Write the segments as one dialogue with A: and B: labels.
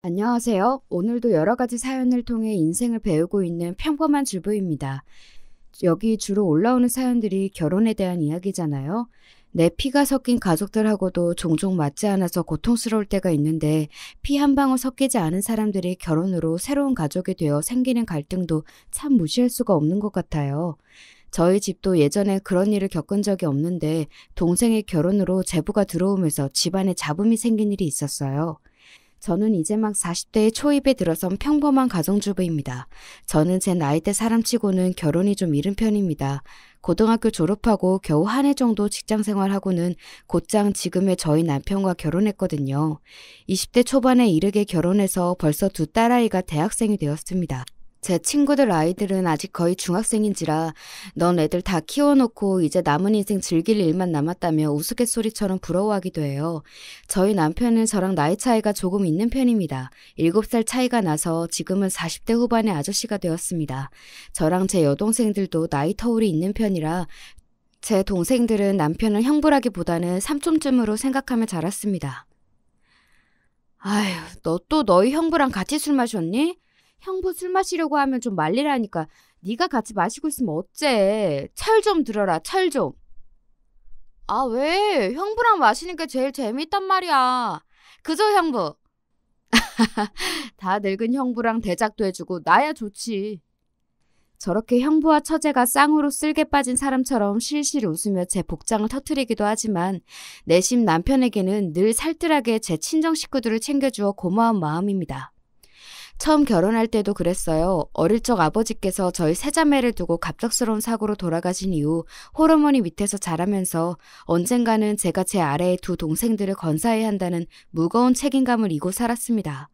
A: 안녕하세요. 오늘도 여러 가지 사연을 통해 인생을 배우고 있는 평범한 주부입니다. 여기 주로 올라오는 사연들이 결혼에 대한 이야기잖아요. 내 피가 섞인 가족들하고도 종종 맞지 않아서 고통스러울 때가 있는데 피 한 방울 섞이지 않은 사람들이 결혼으로 새로운 가족이 되어 생기는 갈등도 참 무시할 수가 없는 것 같아요. 저희 집도 예전에 그런 일을 겪은 적이 없는데 동생의 결혼으로 제부가 들어오면서 집안에 잡음이 생긴 일이 있었어요. 저는 이제 막 40대의 초입에 들어선 평범한 가정주부입니다. 저는 제 나이대 사람치고는 결혼이 좀 이른 편입니다. 고등학교 졸업하고 겨우 한 해 정도 직장 생활하고는 곧장 지금의 저희 남편과 결혼했거든요. 20대 초반에 이르게 결혼해서 벌써 두 딸아이가 대학생이 되었습니다. 제 친구들 아이들은 아직 거의 중학생인지라 넌 애들 다 키워놓고 이제 남은 인생 즐길 일만 남았다며 우스갯소리처럼 부러워하기도 해요. 저희 남편은 저랑 나이 차이가 조금 있는 편입니다. 7살 차이가 나서 지금은 40대 후반의 아저씨가 되었습니다. 저랑 제 여동생들도 나이 터울이 있는 편이라 제 동생들은 남편을 형부라기보다는 삼촌쯤으로 생각하며 자랐습니다. 아휴, 너 또 너희 형부랑 같이 술 마셨니? 형부 술 마시려고 하면 좀 말리라니까. 네가 같이 마시고 있으면 어째. 철 좀 들어라, 철 좀. 아, 왜? 형부랑 마시는 게 제일 재밌단 말이야. 그죠, 형부? 다 늙은 형부랑 대작도 해주고 나야 좋지. 저렇게 형부와 처제가 쌍으로 쓸개 빠진 사람처럼 실실 웃으며 제 복장을 터뜨리기도 하지만 내심 남편에게는 늘 살뜰하게 제 친정 식구들을 챙겨주어 고마운 마음입니다. 처음 결혼할 때도 그랬어요. 어릴 적 아버지께서 저희 세자매를 두고 갑작스러운 사고로 돌아가신 이후 홀어머니 밑에서 자라면서 언젠가는 제가 제 아래의 두 동생들을 건사해야 한다는 무거운 책임감을 이고 살았습니다.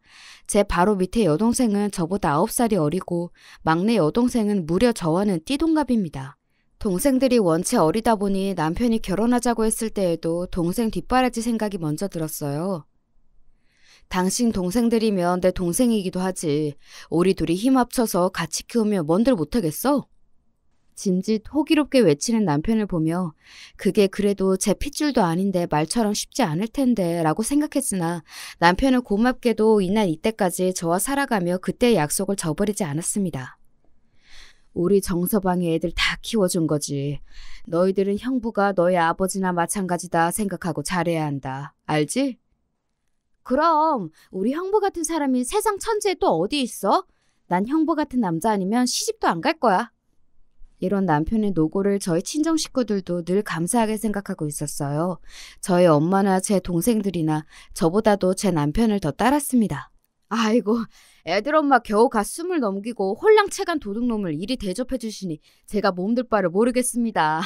A: 제 바로 밑에 여동생은 저보다 9살이 어리고 막내 여동생은 무려 저와는 띠동갑입니다. 동생들이 원체 어리다 보니 남편이 결혼하자고 했을 때에도 동생 뒷바라지 생각이 먼저 들었어요. 당신 동생들이면 내 동생이기도 하지. 우리 둘이 힘 합쳐서 같이 키우면 뭔들 못하겠어? 짐짓 호기롭게 외치는 남편을 보며 그게 그래도 제 핏줄도 아닌데 말처럼 쉽지 않을 텐데 라고 생각했으나 남편은 고맙게도 이날 이때까지 저와 살아가며 그때의 약속을 저버리지 않았습니다. 우리 정서방이 애들 다 키워준 거지. 너희들은 형부가 너희 아버지나 마찬가지다 생각하고 잘해야 한다. 알지? 그럼 우리 형부 같은 사람이 세상 천지에 또 어디 있어? 난 형부 같은 남자 아니면 시집도 안 갈 거야. 이런 남편의 노고를 저희 친정 식구들도 늘 감사하게 생각하고 있었어요. 저희 엄마나 제 동생들이나 저보다도 제 남편을 더 따랐습니다. 아이고, 애들 엄마 겨우 갓 20 넘기고 홀랑채간 도둑놈을 이리 대접해 주시니 제가 몸둘 바를 모르겠습니다.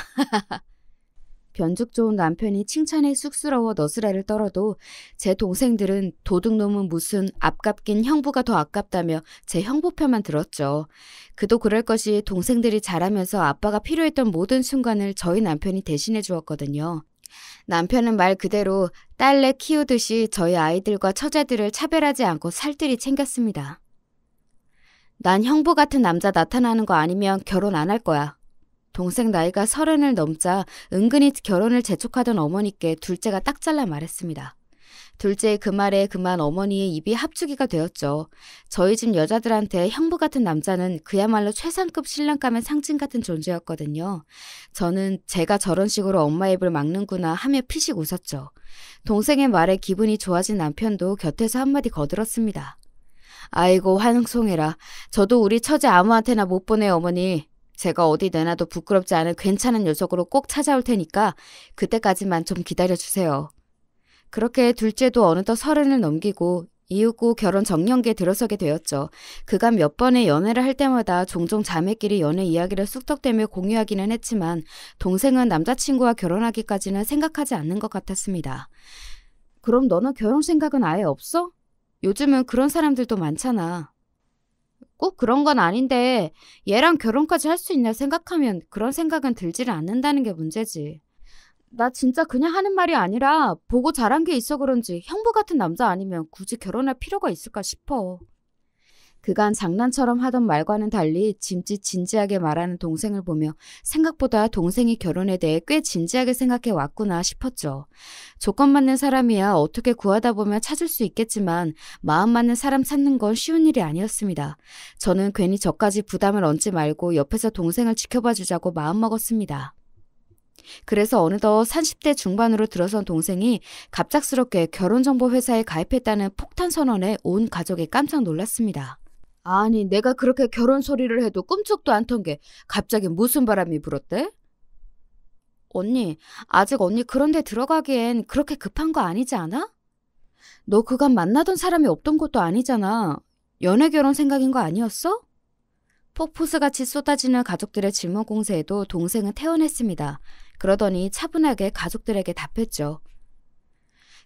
A: 변죽 좋은 남편이 칭찬에 쑥스러워 너스레를 떨어도 제 동생들은 도둑놈은 무슨 아깝긴 형부가 더 아깝다며 제 형부 편만 들었죠. 그도 그럴 것이 동생들이 자라면서 아빠가 필요했던 모든 순간을 저희 남편이 대신해 주었거든요. 남편은 말 그대로 딸내 키우듯이 저희 아이들과 처제들을 차별하지 않고 살뜰히 챙겼습니다. 난 형부 같은 남자 나타나는 거 아니면 결혼 안 할 거야. 동생 나이가 30을 넘자 은근히 결혼을 재촉하던 어머니께 둘째가 딱 잘라 말했습니다. 둘째의 그 말에 그만 어머니의 입이 합주기가 되었죠. 저희 집 여자들한테 형부 같은 남자는 그야말로 최상급 신랑감의 상징 같은 존재였거든요. 저는 제가 저런 식으로 엄마 입을 막는구나 하며 피식 웃었죠. 동생의 말에 기분이 좋아진 남편도 곁에서 한마디 거들었습니다. 아이고 환송해라. 저도 우리 처제 아무한테나 못 보내 어머니. 제가 어디 내놔도 부끄럽지 않은 괜찮은 녀석으로 꼭 찾아올 테니까 그때까지만 좀 기다려주세요. 그렇게 둘째도 어느덧 30을 넘기고 이윽고 결혼 정년기에 들어서게 되었죠. 그간 몇 번의 연애를 할 때마다 종종 자매끼리 연애 이야기를 쑥덕대며 공유하기는 했지만 동생은 남자친구와 결혼하기까지는 생각하지 않는 것 같았습니다. 그럼 너는 결혼 생각은 아예 없어? 요즘은 그런 사람들도 많잖아. 꼭 그런 건 아닌데 얘랑 결혼까지 할 수 있나 생각하면 그런 생각은 들지를 않는다는 게 문제지. 나 진짜 그냥 하는 말이 아니라 보고 자란 게 있어 그런지 형부 같은 남자 아니면 굳이 결혼할 필요가 있을까 싶어. 그간 장난처럼 하던 말과는 달리 짐짓 진지하게 말하는 동생을 보며 생각보다 동생이 결혼에 대해 꽤 진지하게 생각해 왔구나 싶었죠. 조건 맞는 사람이야 어떻게 구하다 보면 찾을 수 있겠지만 마음 맞는 사람 찾는 건 쉬운 일이 아니었습니다. 저는 괜히 저까지 부담을 얹지 말고 옆에서 동생을 지켜봐 주자고 마음먹었습니다. 그래서 어느덧 30대 중반으로 들어선 동생이 갑작스럽게 결혼정보회사에 가입했다는 폭탄 선언에 온 가족이 깜짝 놀랐습니다. 아니, 내가 그렇게 결혼 소리를 해도 꿈쩍도 안 턴 게 갑자기 무슨 바람이 불었대? 언니, 아직 언니 그런 데 들어가기엔 그렇게 급한 거 아니지 않아? 너 그간 만나던 사람이 없던 것도 아니잖아. 연애 결혼 생각인 거 아니었어? 폭포수같이 쏟아지는 가족들의 질문 공세에도 동생은 태어났습니다. 그러더니 차분하게 가족들에게 답했죠.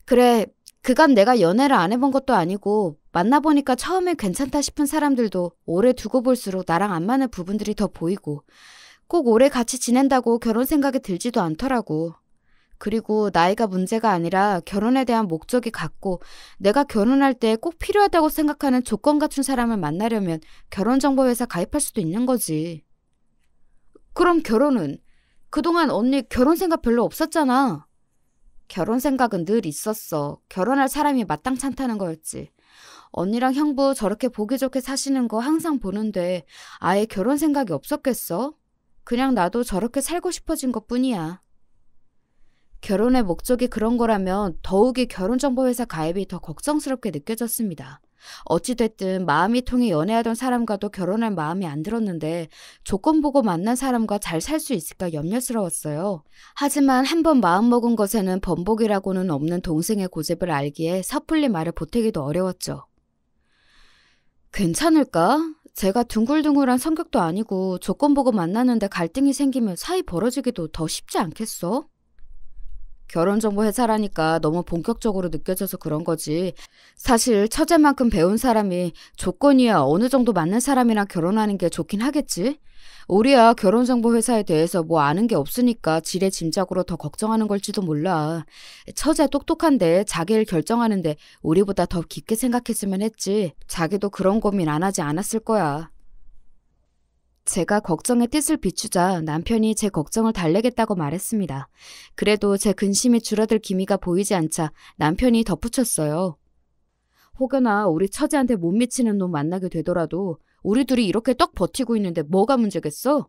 A: 그래, 그간 내가 연애를 안 해본 것도 아니고 만나보니까 처음엔 괜찮다 싶은 사람들도 오래 두고 볼수록 나랑 안 맞는 부분들이 더 보이고 꼭 오래 같이 지낸다고 결혼 생각이 들지도 않더라고. 그리고 나이가 문제가 아니라 결혼에 대한 목적이 같고 내가 결혼할 때 꼭 필요하다고 생각하는 조건 갖춘 사람을 만나려면 결혼정보회사 가입할 수도 있는 거지. 그럼 결혼은? 그동안 언니 결혼 생각 별로 없었잖아. 결혼 생각은 늘 있었어. 결혼할 사람이 마땅찮다는 거였지. 언니랑 형부 저렇게 보기 좋게 사시는 거 항상 보는데 아예 결혼 생각이 없었겠어? 그냥 나도 저렇게 살고 싶어진 것뿐이야. 결혼의 목적이 그런 거라면 더욱이 결혼정보회사 가입이 더 걱정스럽게 느껴졌습니다. 어찌됐든 마음이 통해 연애하던 사람과도 결혼할 마음이 안 들었는데 조건 보고 만난 사람과 잘 살 수 있을까 염려스러웠어요. 하지만 한번 마음먹은 것에는 번복이라고는 없는 동생의 고집을 알기에 섣불리 말을 보태기도 어려웠죠. 괜찮을까? 제가 둥글둥글한 성격도 아니고 조건 보고 만났는데 갈등이 생기면 사이 벌어지기도 더 쉽지 않겠어? 결혼정보회사라니까 너무 본격적으로 느껴져서 그런 거지. 사실 처제만큼 배운 사람이 조건이야 어느 정도 맞는 사람이랑 결혼하는 게 좋긴 하겠지. 우리야 결혼정보회사에 대해서 뭐 아는 게 없으니까 지레 짐작으로 더 걱정하는 걸지도 몰라. 처제 똑똑한데 자기 일 결정하는데 우리보다 더 깊게 생각했으면 했지. 자기도 그런 고민 안 하지 않았을 거야. 제가 걱정의 뜻을 비추자 남편이 제 걱정을 달래겠다고 말했습니다. 그래도 제 근심이 줄어들 기미가 보이지 않자 남편이 덧붙였어요. 혹여나 우리 처제한테 못 미치는 놈 만나게 되더라도 우리 둘이 이렇게 떡 버티고 있는데 뭐가 문제겠어?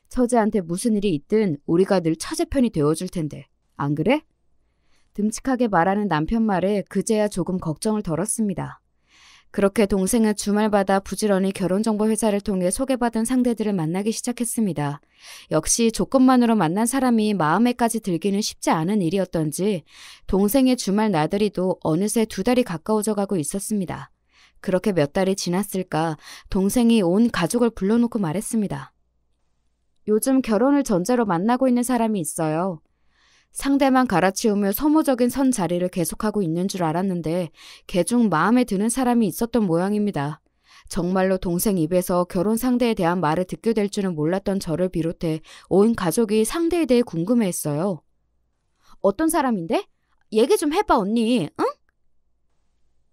A: 처제한테 무슨 일이 있든 우리가 늘 처제 편이 되어줄 텐데. 안 그래? 듬직하게 말하는 남편 말에 그제야 조금 걱정을 덜었습니다. 그렇게 동생은 주말마다 부지런히 결혼정보회사를 통해 소개받은 상대들을 만나기 시작했습니다. 역시 조건만으로 만난 사람이 마음에까지 들기는 쉽지 않은 일이었던지 동생의 주말 나들이도 어느새 2달이 가까워져 가고 있었습니다. 그렇게 몇 달이 지났을까 동생이 온 가족을 불러놓고 말했습니다. 요즘 결혼을 전제로 만나고 있는 사람이 있어요. 상대만 갈아치우며 소모적인 선 자리를 계속하고 있는 줄 알았는데 걔 중 마음에 드는 사람이 있었던 모양입니다. 정말로 동생 입에서 결혼 상대에 대한 말을 듣게 될 줄은 몰랐던 저를 비롯해 온 가족이 상대에 대해 궁금해했어요. 어떤 사람인데? 얘기 좀 해봐 언니, 응?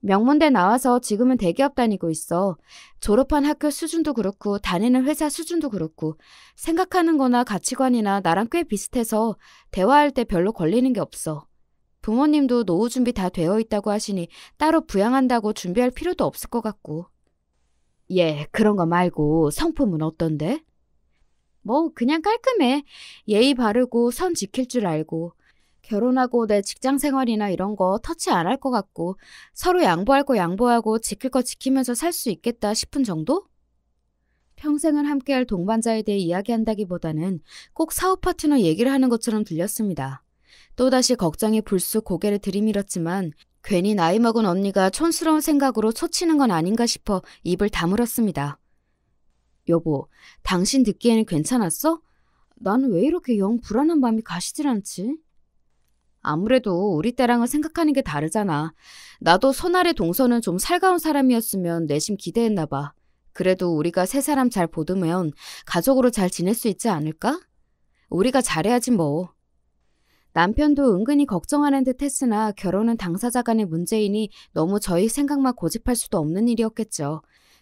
A: 명문대 나와서 지금은 대기업 다니고 있어. 졸업한 학교 수준도 그렇고 다니는 회사 수준도 그렇고 생각하는 거나 가치관이나 나랑 꽤 비슷해서 대화할 때 별로 걸리는 게 없어. 부모님도 노후 준비 다 되어 있다고 하시니 따로 부양한다고 준비할 필요도 없을 것 같고. 예, 그런 거 말고 성품은 어떤데? 뭐 그냥 깔끔해. 예의 바르고 선 지킬 줄 알고. 결혼하고 내 직장 생활이나 이런 거 터치 안 할 것 같고 서로 양보할 거 양보하고 지킬 거 지키면서 살 수 있겠다 싶은 정도? 평생을 함께할 동반자에 대해 이야기한다기보다는 꼭 사업 파트너 얘기를 하는 것처럼 들렸습니다. 또다시 걱정이 불쑥 고개를 들이밀었지만 괜히 나이 먹은 언니가 촌스러운 생각으로 초치는 건 아닌가 싶어 입을 다물었습니다. 여보, 당신 듣기에는 괜찮았어? 나는 왜 이렇게 영 불안한 밤이 가시질 않지? 아무래도 우리 때랑은 생각하는 게 다르잖아. 나도 손아래 동서는 좀 살가운 사람이었으면 내심 기대했나 봐. 그래도 우리가 세 사람 잘 보듬으면 가족으로 잘 지낼 수 있지 않을까? 우리가 잘해야지 뭐. 남편도 은근히 걱정하는 듯 했으나 결혼은 당사자 간의 문제이니 너무 저희 생각만 고집할 수도 없는 일이었겠죠.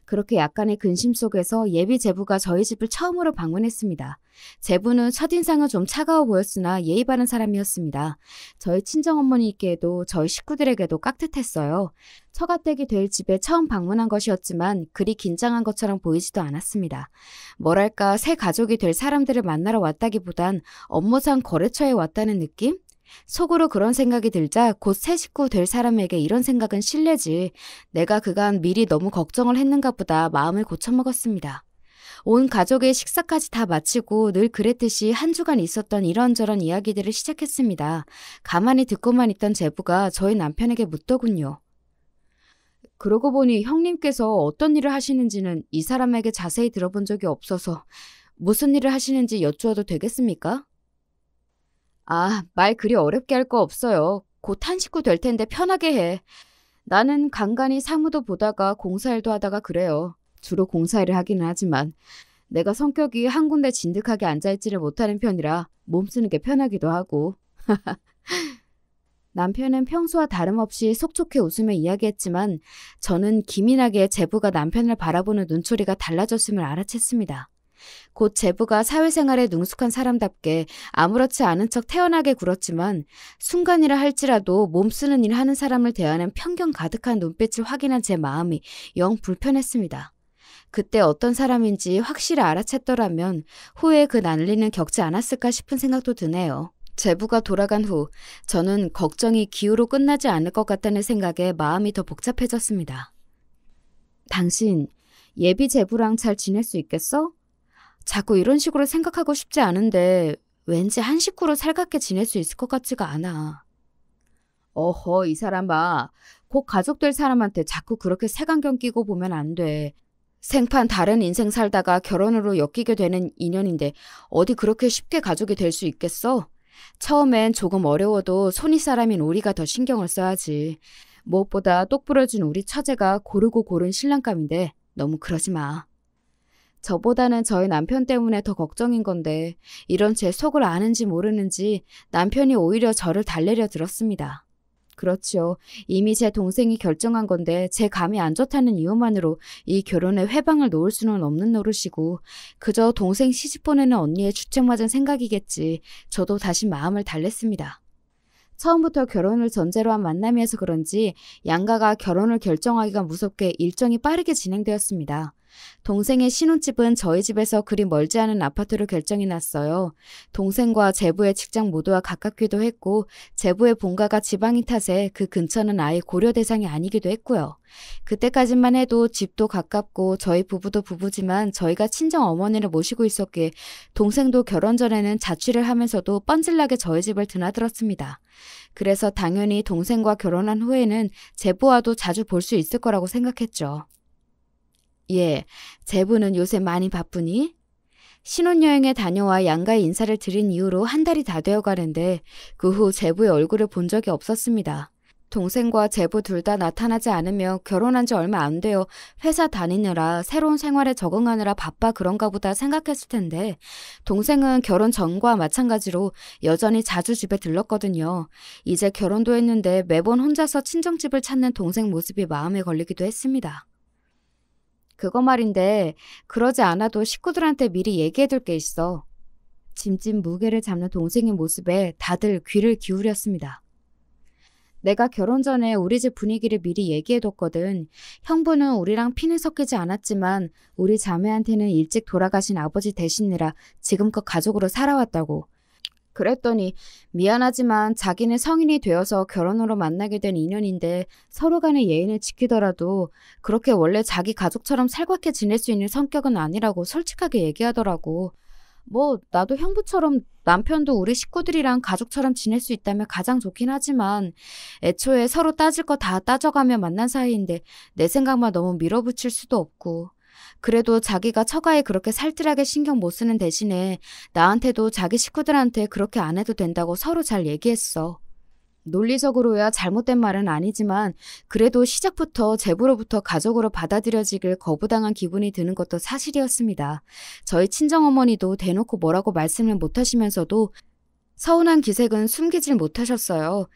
A: 그렇게 약간의 근심 속에서 예비 제부가 저희 집을 처음으로 방문했습니다. 제부는 첫인상은 좀 차가워 보였으나 예의 바른 사람이었습니다. 저희 친정어머니께도 저희 식구들에게도 깍듯했어요. 처가댁이 될 집에 처음 방문한 것이었지만 그리 긴장한 것처럼 보이지도 않았습니다. 뭐랄까 새 가족이 될 사람들을 만나러 왔다기보단 업무상 거래처에 왔다는 느낌? 속으로 그런 생각이 들자 곧 새 식구 될 사람에게 이런 생각은 실례지. 내가 그간 미리 너무 걱정을 했는가 보다 마음을 고쳐먹었습니다. 온 가족의 식사까지 다 마치고 늘 그랬듯이 한 주간 있었던 이런저런 이야기들을 시작했습니다. 가만히 듣고만 있던 제부가 저희 남편에게 묻더군요. 그러고 보니 형님께서 어떤 일을 하시는지는 이 사람에게 자세히 들어본 적이 없어서 무슨 일을 하시는지 여쭈어도 되겠습니까? 말 그리 어렵게 할 거 없어요. 곧 한 식구 될 텐데 편하게 해. 나는 간간히 사무도 보다가 공사일도 하다가 그래요. 주로 공사일을 하기는 하지만 내가 성격이 한 군데 진득하게 앉아있지를 못하는 편이라 몸 쓰는 게 편하기도 하고. 남편은 평소와 다름없이 속촉해 웃으며 이야기했지만 저는 기민하게 제부가 남편을 바라보는 눈초리가 달라졌음을 알아챘습니다. 곧 제부가 사회생활에 능숙한 사람답게 아무렇지 않은 척 태연하게 굴었지만 순간이라 할지라도 몸 쓰는 일 하는 사람을 대하는 편견 가득한 눈빛을 확인한 제 마음이 영 불편했습니다. 그때 어떤 사람인지 확실히 알아챘더라면 후에 그 난리는 겪지 않았을까 싶은 생각도 드네요. 제부가 돌아간 후 저는 걱정이 기우로 끝나지 않을 것 같다는 생각에 마음이 더 복잡해졌습니다. 당신 예비 제부랑 잘 지낼 수 있겠어? 자꾸 이런 식으로 생각하고 싶지 않은데 왠지 한 식구로 살갑게 지낼 수 있을 것 같지가 않아. 어허, 이 사람아. 곧 가족 될 사람한테 자꾸 그렇게 색안경 끼고 보면 안 돼. 생판 다른 인생 살다가 결혼으로 엮이게 되는 인연인데 어디 그렇게 쉽게 가족이 될 수 있겠어? 처음엔 조금 어려워도 손윗 사람인 우리가 더 신경을 써야지. 무엇보다 똑부러진 우리 처제가 고르고 고른 신랑감인데 너무 그러지 마. 저보다는 저희 남편 때문에 더 걱정인 건데 이런 제 속을 아는지 모르는지 남편이 오히려 저를 달래려 들었습니다. 그렇죠. 이미 제 동생이 결정한 건데 제 감이 안 좋다는 이유만으로 이 결혼에 회방을 놓을 수는 없는 노릇이고 그저 동생 시집 보내는 언니의 주책맞은 생각이겠지. 저도 다시 마음을 달랬습니다. 처음부터 결혼을 전제로 한 만남이어서 그런지 양가가 결혼을 결정하기가 무섭게 일정이 빠르게 진행되었습니다. 동생의 신혼집은 저희 집에서 그리 멀지 않은 아파트로 결정이 났어요. 동생과 제부의 직장 모두와 가깝기도 했고 제부의 본가가 지방인 탓에 그 근처는 아예 고려 대상이 아니기도 했고요. 그때까지만 해도 집도 가깝고 저희 부부도 부부지만 저희가 친정 어머니를 모시고 있었기에 동생도 결혼 전에는 자취를 하면서도 뻔질나게 저희 집을 드나들었습니다. 그래서 당연히 동생과 결혼한 후에는 제부와도 자주 볼 수 있을 거라고 생각했죠. 예, 제부는 요새 많이 바쁘니? 신혼여행에 다녀와 양가의 인사를 드린 이후로 한 달이 다 되어 가는데 그 후 제부의 얼굴을 본 적이 없었습니다. 동생과 제부 둘 다 나타나지 않으며 결혼한 지 얼마 안 되어 회사 다니느라 새로운 생활에 적응하느라 바빠 그런가 보다 생각했을 텐데 동생은 결혼 전과 마찬가지로 여전히 자주 집에 들렀거든요. 이제 결혼도 했는데 매번 혼자서 친정집을 찾는 동생 모습이 마음에 걸리기도 했습니다. 그거 말인데 그러지 않아도 식구들한테 미리 얘기해둘 게 있어. 짐짓 무게를 잡는 동생의 모습에 다들 귀를 기울였습니다. 내가 결혼 전에 우리 집 분위기를 미리 얘기해뒀거든. 형부는 우리랑 피는 섞이지 않았지만 우리 자매한테는 일찍 돌아가신 아버지 대신이라 지금껏 가족으로 살아왔다고. 그랬더니 미안하지만 자기는 성인이 되어서 결혼으로 만나게 된 인연인데 서로 간의 예의는 지키더라도 그렇게 원래 자기 가족처럼 살갑게 지낼 수 있는 성격은 아니라고 솔직하게 얘기하더라고. 뭐 나도 형부처럼 남편도 우리 식구들이랑 가족처럼 지낼 수 있다면 가장 좋긴 하지만 애초에 서로 따질 거 다 따져가며 만난 사이인데 내 생각만 너무 밀어붙일 수도 없고 그래도 자기가 처가에 그렇게 살뜰하게 신경 못 쓰는 대신에 나한테도 자기 식구들한테 그렇게 안 해도 된다고 서로 잘 얘기했어. 논리적으로야 잘못된 말은 아니지만 그래도 시작부터 제부로부터 가족으로 받아들여지길 거부당한 기분이 드는 것도 사실이었습니다. 저희 친정어머니도 대놓고 뭐라고 말씀을 못하시면서도 서운한 기색은 숨기질 못하셨어요.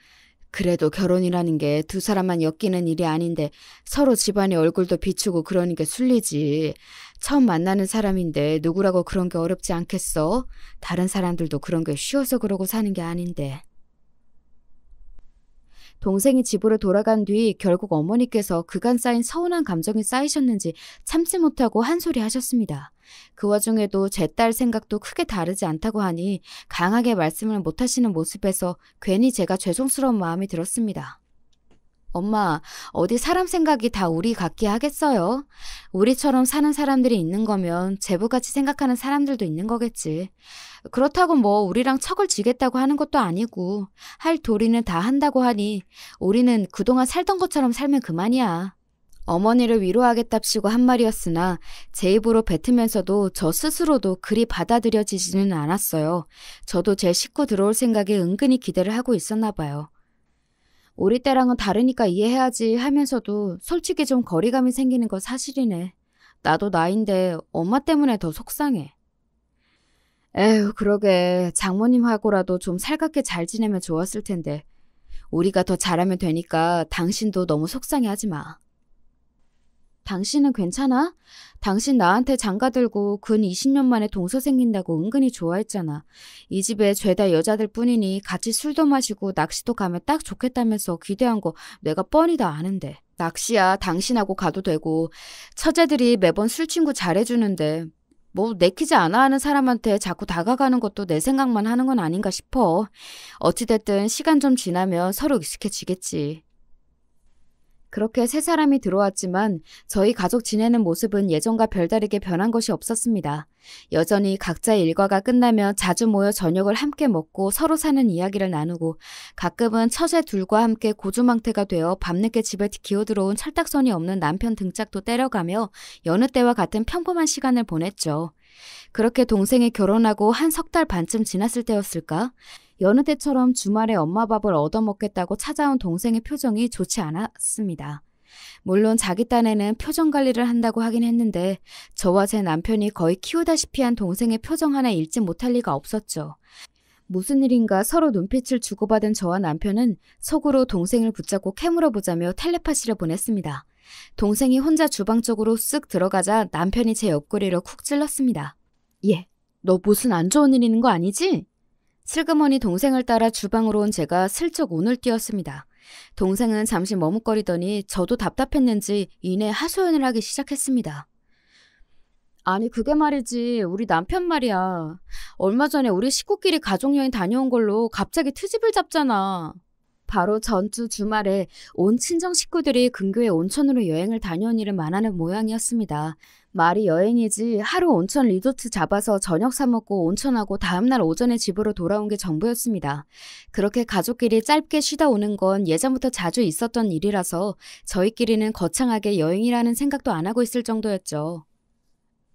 A: 그래도 결혼이라는 게 두 사람만 엮이는 일이 아닌데 서로 집안의 얼굴도 비추고 그러는 게 순리지. 처음 만나는 사람인데 누구라고 그런 게 어렵지 않겠어? 다른 사람들도 그런 게 쉬워서 그러고 사는 게 아닌데. 동생이 집으로 돌아간 뒤 결국 어머니께서 그간 쌓인 서운한 감정이 쌓이셨는지 참지 못하고 한 소리 하셨습니다. 그 와중에도 제 딸 생각도 크게 다르지 않다고 하니 강하게 말씀을 못하시는 모습에서 괜히 제가 죄송스러운 마음이 들었습니다. 엄마, 어디 사람 생각이 다 우리 같게 하겠어요? 우리처럼 사는 사람들이 있는 거면 제부같이 생각하는 사람들도 있는 거겠지. 그렇다고 뭐 우리랑 척을 지겠다고 하는 것도 아니고 할 도리는 다 한다고 하니 우리는 그동안 살던 것처럼 살면 그만이야. 어머니를 위로하겠답시고 한 말이었으나 제 입으로 뱉으면서도 저 스스로도 그리 받아들여지지는 않았어요. 저도 제 식구 들어올 생각에 은근히 기대를 하고 있었나 봐요. 우리 때랑은 다르니까 이해해야지 하면서도 솔직히 좀 거리감이 생기는 거 사실이네. 나도 나인데 엄마 때문에 더 속상해. 에휴, 그러게 장모님하고라도 좀 살갑게 잘 지내면 좋았을 텐데. 우리가 더 잘하면 되니까 당신도 너무 속상해하지 마. 당신은 괜찮아? 당신 나한테 장가들고 근 20년 만에 동서 생긴다고 은근히 좋아했잖아. 이 집에 죄다 여자들 뿐이니 같이 술도 마시고 낚시도 가면 딱 좋겠다면서 기대한 거 내가 뻔히 다 아는데. 낚시야 당신하고 가도 되고 처제들이 매번 술친구 잘해주는데 뭐 내키지 않아 하는 사람한테 자꾸 다가가는 것도 내 생각만 하는 건 아닌가 싶어. 어찌됐든 시간 좀 지나면 서로 익숙해지겠지. 그렇게 세 사람이 들어왔지만 저희 가족 지내는 모습은 예전과 별다르게 변한 것이 없었습니다. 여전히 각자의 일과가 끝나면 자주 모여 저녁을 함께 먹고 서로 사는 이야기를 나누고 가끔은 처제 둘과 함께 고주망태가 되어 밤늦게 집에 기어들어온 철딱선이 없는 남편 등짝도 때려가며 여느 때와 같은 평범한 시간을 보냈죠. 그렇게 동생이 결혼하고 한 석 달 반쯤 지났을 때였을까? 여느 때처럼 주말에 엄마 밥을 얻어먹겠다고 찾아온 동생의 표정이 좋지 않았습니다. 물론 자기 딴에는 표정 관리를 한다고 하긴 했는데 저와 제 남편이 거의 키우다시피 한 동생의 표정 하나 읽지 못할 리가 없었죠. 무슨 일인가 서로 눈빛을 주고받은 저와 남편은 속으로 동생을 붙잡고 캐물어보자며 텔레파시를 보냈습니다. 동생이 혼자 주방 쪽으로 쓱 들어가자 남편이 제 옆구리를 쿡 찔렀습니다. 얘, 너 무슨 안 좋은 일 있는 거 아니지? 슬그머니 동생을 따라 주방으로 온 제가 슬쩍 운을 띄웠습니다. 동생은 잠시 머뭇거리더니 저도 답답했는지 이내 하소연을 하기 시작했습니다. 아니 그게 말이지 우리 남편 말이야. 얼마 전에 우리 식구끼리 가족여행 다녀온 걸로 갑자기 트집을 잡잖아. 바로 전주 주말에 온 친정 식구들이 근교의 온천으로 여행을 다녀온 일을 말하는 모양이었습니다. 말이 여행이지 하루 온천 리조트 잡아서 저녁 사 먹고 온천하고 다음날 오전에 집으로 돌아온 게 전부였습니다. 그렇게 가족끼리 짧게 쉬다 오는 건 예전부터 자주 있었던 일이라서 저희끼리는 거창하게 여행이라는 생각도 안 하고 있을 정도였죠.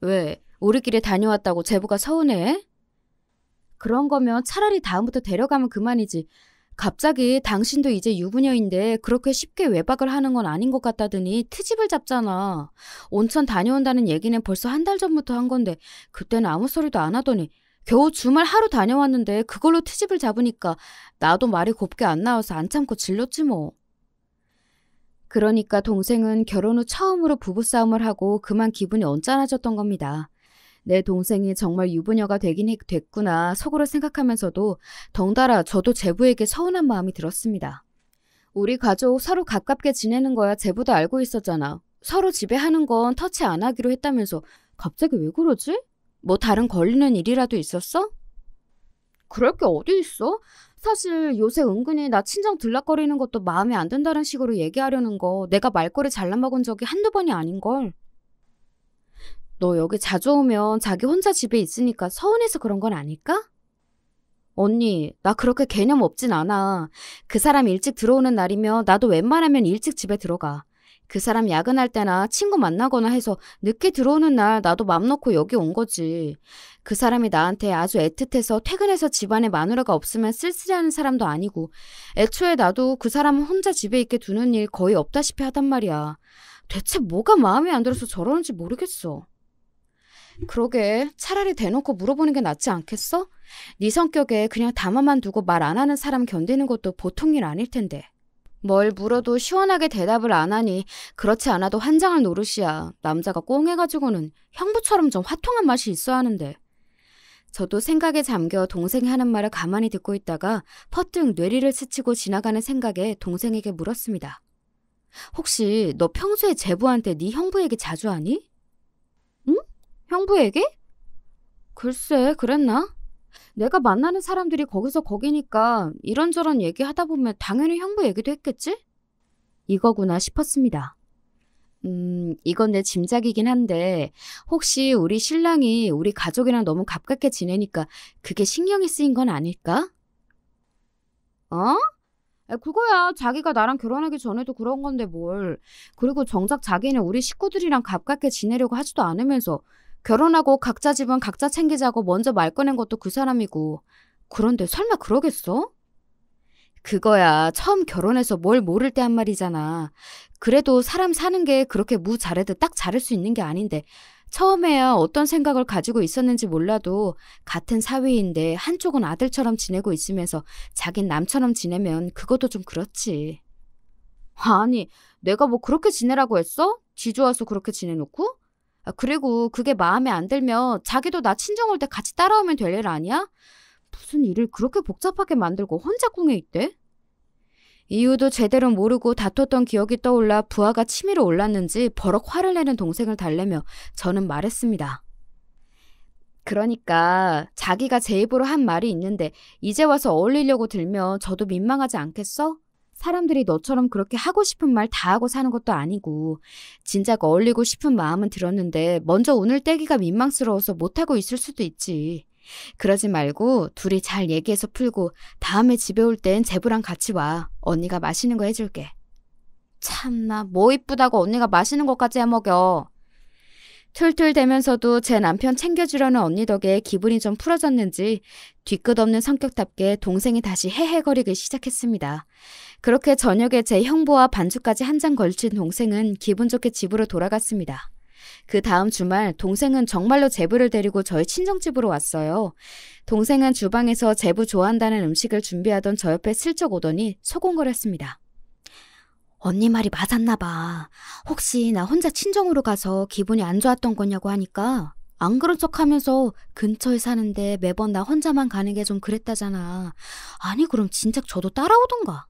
A: 왜? 우리끼리 다녀왔다고 제부가 서운해? 그런 거면 차라리 다음부터 데려가면 그만이지. 갑자기 당신도 이제 유부녀인데 그렇게 쉽게 외박을 하는 건 아닌 것 같다더니 트집을 잡잖아. 온천 다녀온다는 얘기는 벌써 한 달 전부터 한 건데 그때는 아무 소리도 안 하더니 겨우 주말 하루 다녀왔는데 그걸로 트집을 잡으니까 나도 말이 곱게 안 나와서 안 참고 질렀지 뭐. 그러니까 동생은 결혼 후 처음으로 부부싸움을 하고 그만 기분이 언짢아졌던 겁니다. 내 동생이 정말 유부녀가 되긴 됐구나 속으로 생각하면서도 덩달아 저도 제부에게 서운한 마음이 들었습니다. 우리 가족 서로 가깝게 지내는 거야 제부도 알고 있었잖아. 서로 집에 하는 건 터치 안 하기로 했다면서 갑자기 왜 그러지? 뭐 다른 걸리는 일이라도 있었어? 그럴 게 어디 있어? 사실 요새 은근히 나 친정 들락거리는 것도 마음에 안 든다는 식으로 얘기하려는 거 내가 말꼬리 잘라먹은 적이 한두 번이 아닌걸. 너 여기 자주 오면 자기 혼자 집에 있으니까 서운해서 그런 건 아닐까? 언니, 나 그렇게 개념 없진 않아. 그 사람 일찍 들어오는 날이면 나도 웬만하면 일찍 집에 들어가. 그 사람 야근할 때나 친구 만나거나 해서 늦게 들어오는 날 나도 맘 놓고 여기 온 거지. 그 사람이 나한테 아주 애틋해서 퇴근해서 집안에 마누라가 없으면 쓸쓸해하는 사람도 아니고 애초에 나도 그 사람은 혼자 집에 있게 두는 일 거의 없다시피 하단 말이야. 대체 뭐가 마음에 안 들어서 저러는지 모르겠어. 그러게, 차라리 대놓고 물어보는 게 낫지 않겠어? 네 성격에 그냥 담아만 두고 말 안 하는 사람 견디는 것도 보통 일 아닐 텐데. 뭘 물어도 시원하게 대답을 안 하니 그렇지 않아도 환장할 노릇이야. 남자가 꽁해가지고는 형부처럼 좀 화통한 맛이 있어야 하는데. 저도 생각에 잠겨 동생이 하는 말을 가만히 듣고 있다가 퍼뜩 뇌리를 스치고 지나가는 생각에 동생에게 물었습니다. 혹시 너 평소에 제부한테 네 형부 얘기 자주 하니? 응? 형부 얘기? 글쎄, 그랬나? 내가 만나는 사람들이 거기서 거기니까 이런저런 얘기하다 보면 당연히 형부 얘기도 했겠지? 이거구나 싶었습니다. 이건 내 짐작이긴 한데 혹시 우리 신랑이 우리 가족이랑 너무 가깝게 지내니까 그게 신경이 쓰인 건 아닐까? 어? 그거야. 자기가 나랑 결혼하기 전에도 그런 건데 뭘. 그리고 정작 자기는 우리 식구들이랑 가깝게 지내려고 하지도 않으면서 결혼하고 각자 집은 각자 챙기자고 먼저 말 꺼낸 것도 그 사람이고. 그런데 설마 그러겠어? 그거야. 처음 결혼해서 뭘 모를 때 한 말이잖아. 그래도 사람 사는 게 그렇게 무 잘해도 딱 잘할 수 있는 게 아닌데 처음에야 어떤 생각을 가지고 있었는지 몰라도 같은 사위인데 한쪽은 아들처럼 지내고 있으면서 자긴 남처럼 지내면 그것도 좀 그렇지. 아니, 내가 뭐 그렇게 지내라고 했어? 지 좋아서 그렇게 지내놓고? 그리고 그게 마음에 안 들면 자기도 나 친정 올 때 같이 따라오면 될 일 아니야? 무슨 일을 그렇게 복잡하게 만들고 혼자 궁에 있대? 이유도 제대로 모르고 다퉜던 기억이 떠올라 부하가 치밀어 올랐는지 버럭 화를 내는 동생을 달래며 저는 말했습니다. 그러니까 자기가 제 입으로 한 말이 있는데 이제 와서 어울리려고 들면 저도 민망하지 않겠어? 사람들이 너처럼 그렇게 하고 싶은 말 다 하고 사는 것도 아니고 진작 어울리고 싶은 마음은 들었는데 먼저 운을 떼기가 민망스러워서 못하고 있을 수도 있지. 그러지 말고 둘이 잘 얘기해서 풀고 다음에 집에 올 땐 제부랑 같이 와. 언니가 맛있는 거 해줄게. 참나, 뭐 이쁘다고 언니가 맛있는 것까지 해먹여. 툴툴대면서도 제 남편 챙겨주려는 언니 덕에 기분이 좀 풀어졌는지 뒤끝 없는 성격답게 동생이 다시 헤헤거리기 시작했습니다. 그렇게 저녁에 제 형부와 반주까지 한 잔 걸친 동생은 기분 좋게 집으로 돌아갔습니다. 그 다음 주말 동생은 정말로 제부를 데리고 저희 친정집으로 왔어요. 동생은 주방에서 제부 좋아한다는 음식을 준비하던 저 옆에 슬쩍 오더니 소곤거렸습니다. 언니 말이 맞았나 봐. 혹시 나 혼자 친정으로 가서 기분이 안 좋았던 거냐고 하니까 안 그런 척하면서 근처에 사는데 매번 나 혼자만 가는 게 좀 그랬다잖아. 아니 그럼 진작 저도 따라오던가.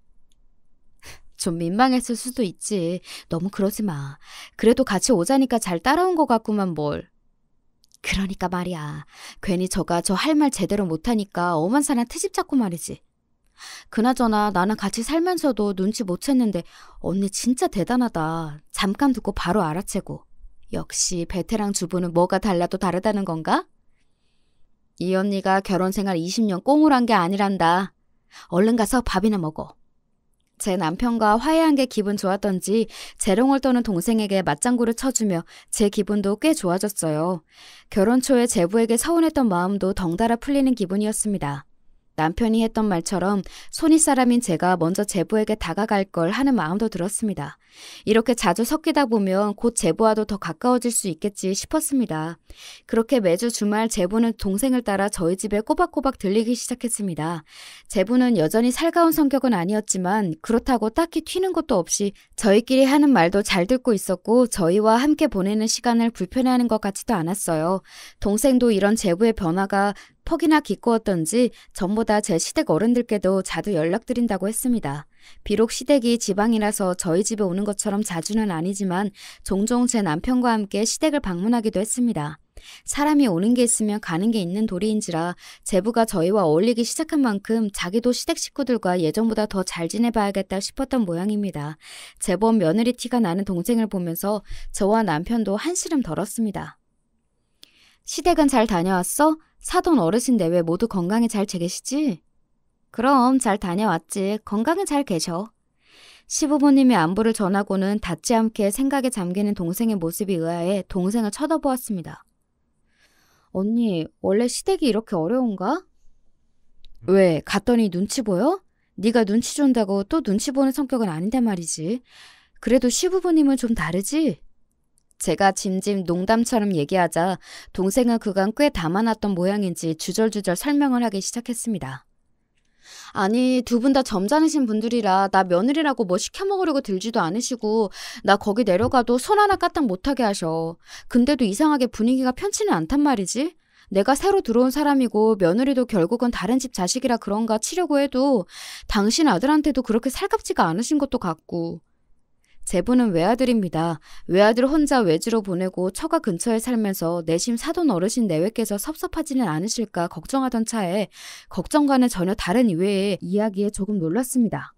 A: 좀 민망했을 수도 있지. 너무 그러지 마. 그래도 같이 오자니까 잘 따라온 것 같구만 뭘. 그러니까 말이야. 괜히 저가 저 할 말 제대로 못하니까 엄한 사람 트집 잡고 말이지. 그나저나 나는 같이 살면서도 눈치 못 챘는데 언니 진짜 대단하다. 잠깐 듣고 바로 알아채고. 역시 베테랑 주부는 뭐가 달라도 다르다는 건가? 이 언니가 결혼 생활 20년 꽁을 한 게 아니란다. 얼른 가서 밥이나 먹어. 제 남편과 화해한 게 기분 좋았던지 재롱을 떠는 동생에게 맞장구를 쳐주며 제 기분도 꽤 좋아졌어요. 결혼 초에 제부에게 서운했던 마음도 덩달아 풀리는 기분이었습니다. 남편이 했던 말처럼 손윗사람인 제가 먼저 제부에게 다가갈 걸 하는 마음도 들었습니다. 이렇게 자주 섞이다 보면 곧 제부와도 더 가까워질 수 있겠지 싶었습니다. 그렇게 매주 주말 제부는 동생을 따라 저희 집에 꼬박꼬박 들리기 시작했습니다. 제부는 여전히 살가운 성격은 아니었지만 그렇다고 딱히 튀는 것도 없이 저희끼리 하는 말도 잘 듣고 있었고 저희와 함께 보내는 시간을 불편해하는 것 같지도 않았어요. 동생도 이런 제부의 변화가 퍽이나 기꺼웠던지 전보다 제 시댁 어른들께도 자주 연락드린다고 했습니다. 비록 시댁이 지방이라서 저희 집에 오는 것처럼 자주는 아니지만 종종 제 남편과 함께 시댁을 방문하기도 했습니다. 사람이 오는 게 있으면 가는 게 있는 도리인지라 제부가 저희와 어울리기 시작한 만큼 자기도 시댁 식구들과 예전보다 더 잘 지내봐야겠다 싶었던 모양입니다. 제법 며느리 티가 나는 동생을 보면서 저와 남편도 한시름 덜었습니다. 시댁은 잘 다녀왔어? 사돈 어르신 내외 모두 건강히 잘 지내시지? 그럼 잘 다녀왔지. 건강히 잘 계셔. 시부모님의 안부를 전하고는 닿지 않게 생각에 잠기는 동생의 모습이 의아해 동생을 쳐다보았습니다. 언니, 원래 시댁이 이렇게 어려운가? 왜, 갔더니 눈치 보여? 네가 눈치 준다고 또 눈치 보는 성격은 아닌데 말이지. 그래도 시부모님은 좀 다르지? 제가 짐짓 농담처럼 얘기하자 동생은 그간 꽤 담아놨던 모양인지 주절주절 설명을 하기 시작했습니다. 아니, 두 분 다 점잖으신 분들이라 나 며느리라고 뭐 시켜먹으려고 들지도 않으시고 나 거기 내려가도 손 하나 까딱 못하게 하셔. 근데도 이상하게 분위기가 편치는 않단 말이지. 내가 새로 들어온 사람이고 며느리도 결국은 다른 집 자식이라 그런가 치려고 해도 당신 아들한테도 그렇게 살갑지가 않으신 것도 같고. 제부는 외아들입니다. 외아들 혼자 외지로 보내고 처가 근처에 살면서 내심 사돈 어르신 내외께서 섭섭하지는 않으실까 걱정하던 차에 걱정과는 전혀 다른 이외의 이야기에 조금 놀랐습니다.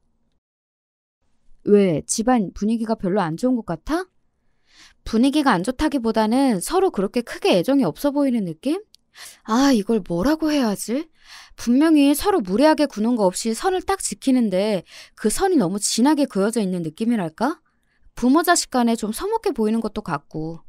A: 왜? 집안 분위기가 별로 안 좋은 것 같아? 분위기가 안 좋다기보다는 서로 그렇게 크게 애정이 없어 보이는 느낌? 아, 이걸 뭐라고 해야 하지? 분명히 서로 무례하게 구는 거 없이 선을 딱 지키는데 그 선이 너무 진하게 그어져 있는 느낌이랄까? 부모 자식 간에 좀 서먹해 보이는 것도 같고.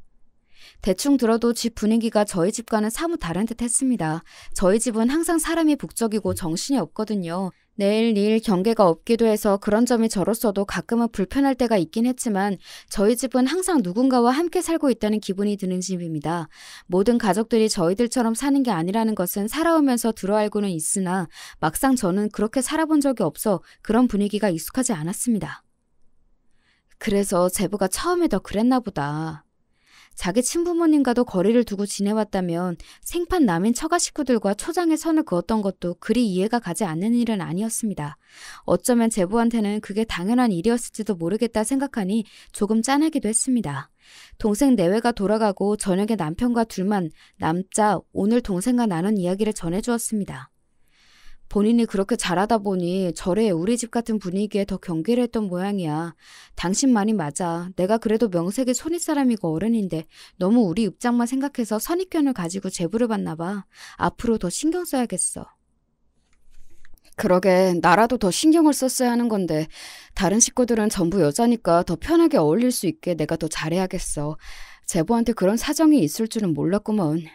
A: 대충 들어도 집 분위기가 저희 집과는 사뭇 다른 듯 했습니다. 저희 집은 항상 사람이 북적이고 정신이 없거든요. 내일 일 경계가 없기도 해서 그런 점이 저로서도 가끔은 불편할 때가 있긴 했지만 저희 집은 항상 누군가와 함께 살고 있다는 기분이 드는 집입니다. 모든 가족들이 저희들처럼 사는 게 아니라는 것은 살아오면서 들어알고는 있으나 막상 저는 그렇게 살아본 적이 없어 그런 분위기가 익숙하지 않았습니다. 그래서 제부가 처음에 더 그랬나 보다. 자기 친부모님과도 거리를 두고 지내왔다면 생판 남인 처가 식구들과 초장에 선을 그었던 것도 그리 이해가 가지 않는 일은 아니었습니다. 어쩌면 제부한테는 그게 당연한 일이었을지도 모르겠다 생각하니 조금 짠하기도 했습니다. 동생 내외가 돌아가고 저녁에 남편과 둘만 남자 오늘 동생과 나눈 이야기를 전해주었습니다. 본인이 그렇게 잘하다 보니 절에 우리 집 같은 분위기에 더 경계를 했던 모양이야. 당신 말이 맞아. 내가 그래도 명색이 손윗 사람이고 어른인데 너무 우리 입장만 생각해서 선입견을 가지고 제부를 받나 봐. 앞으로 더 신경 써야겠어. 그러게 나라도 더 신경을 썼어야 하는 건데 다른 식구들은 전부 여자니까 더 편하게 어울릴 수 있게 내가 더 잘해야겠어. 제부한테 그런 사정이 있을 줄은 몰랐구먼.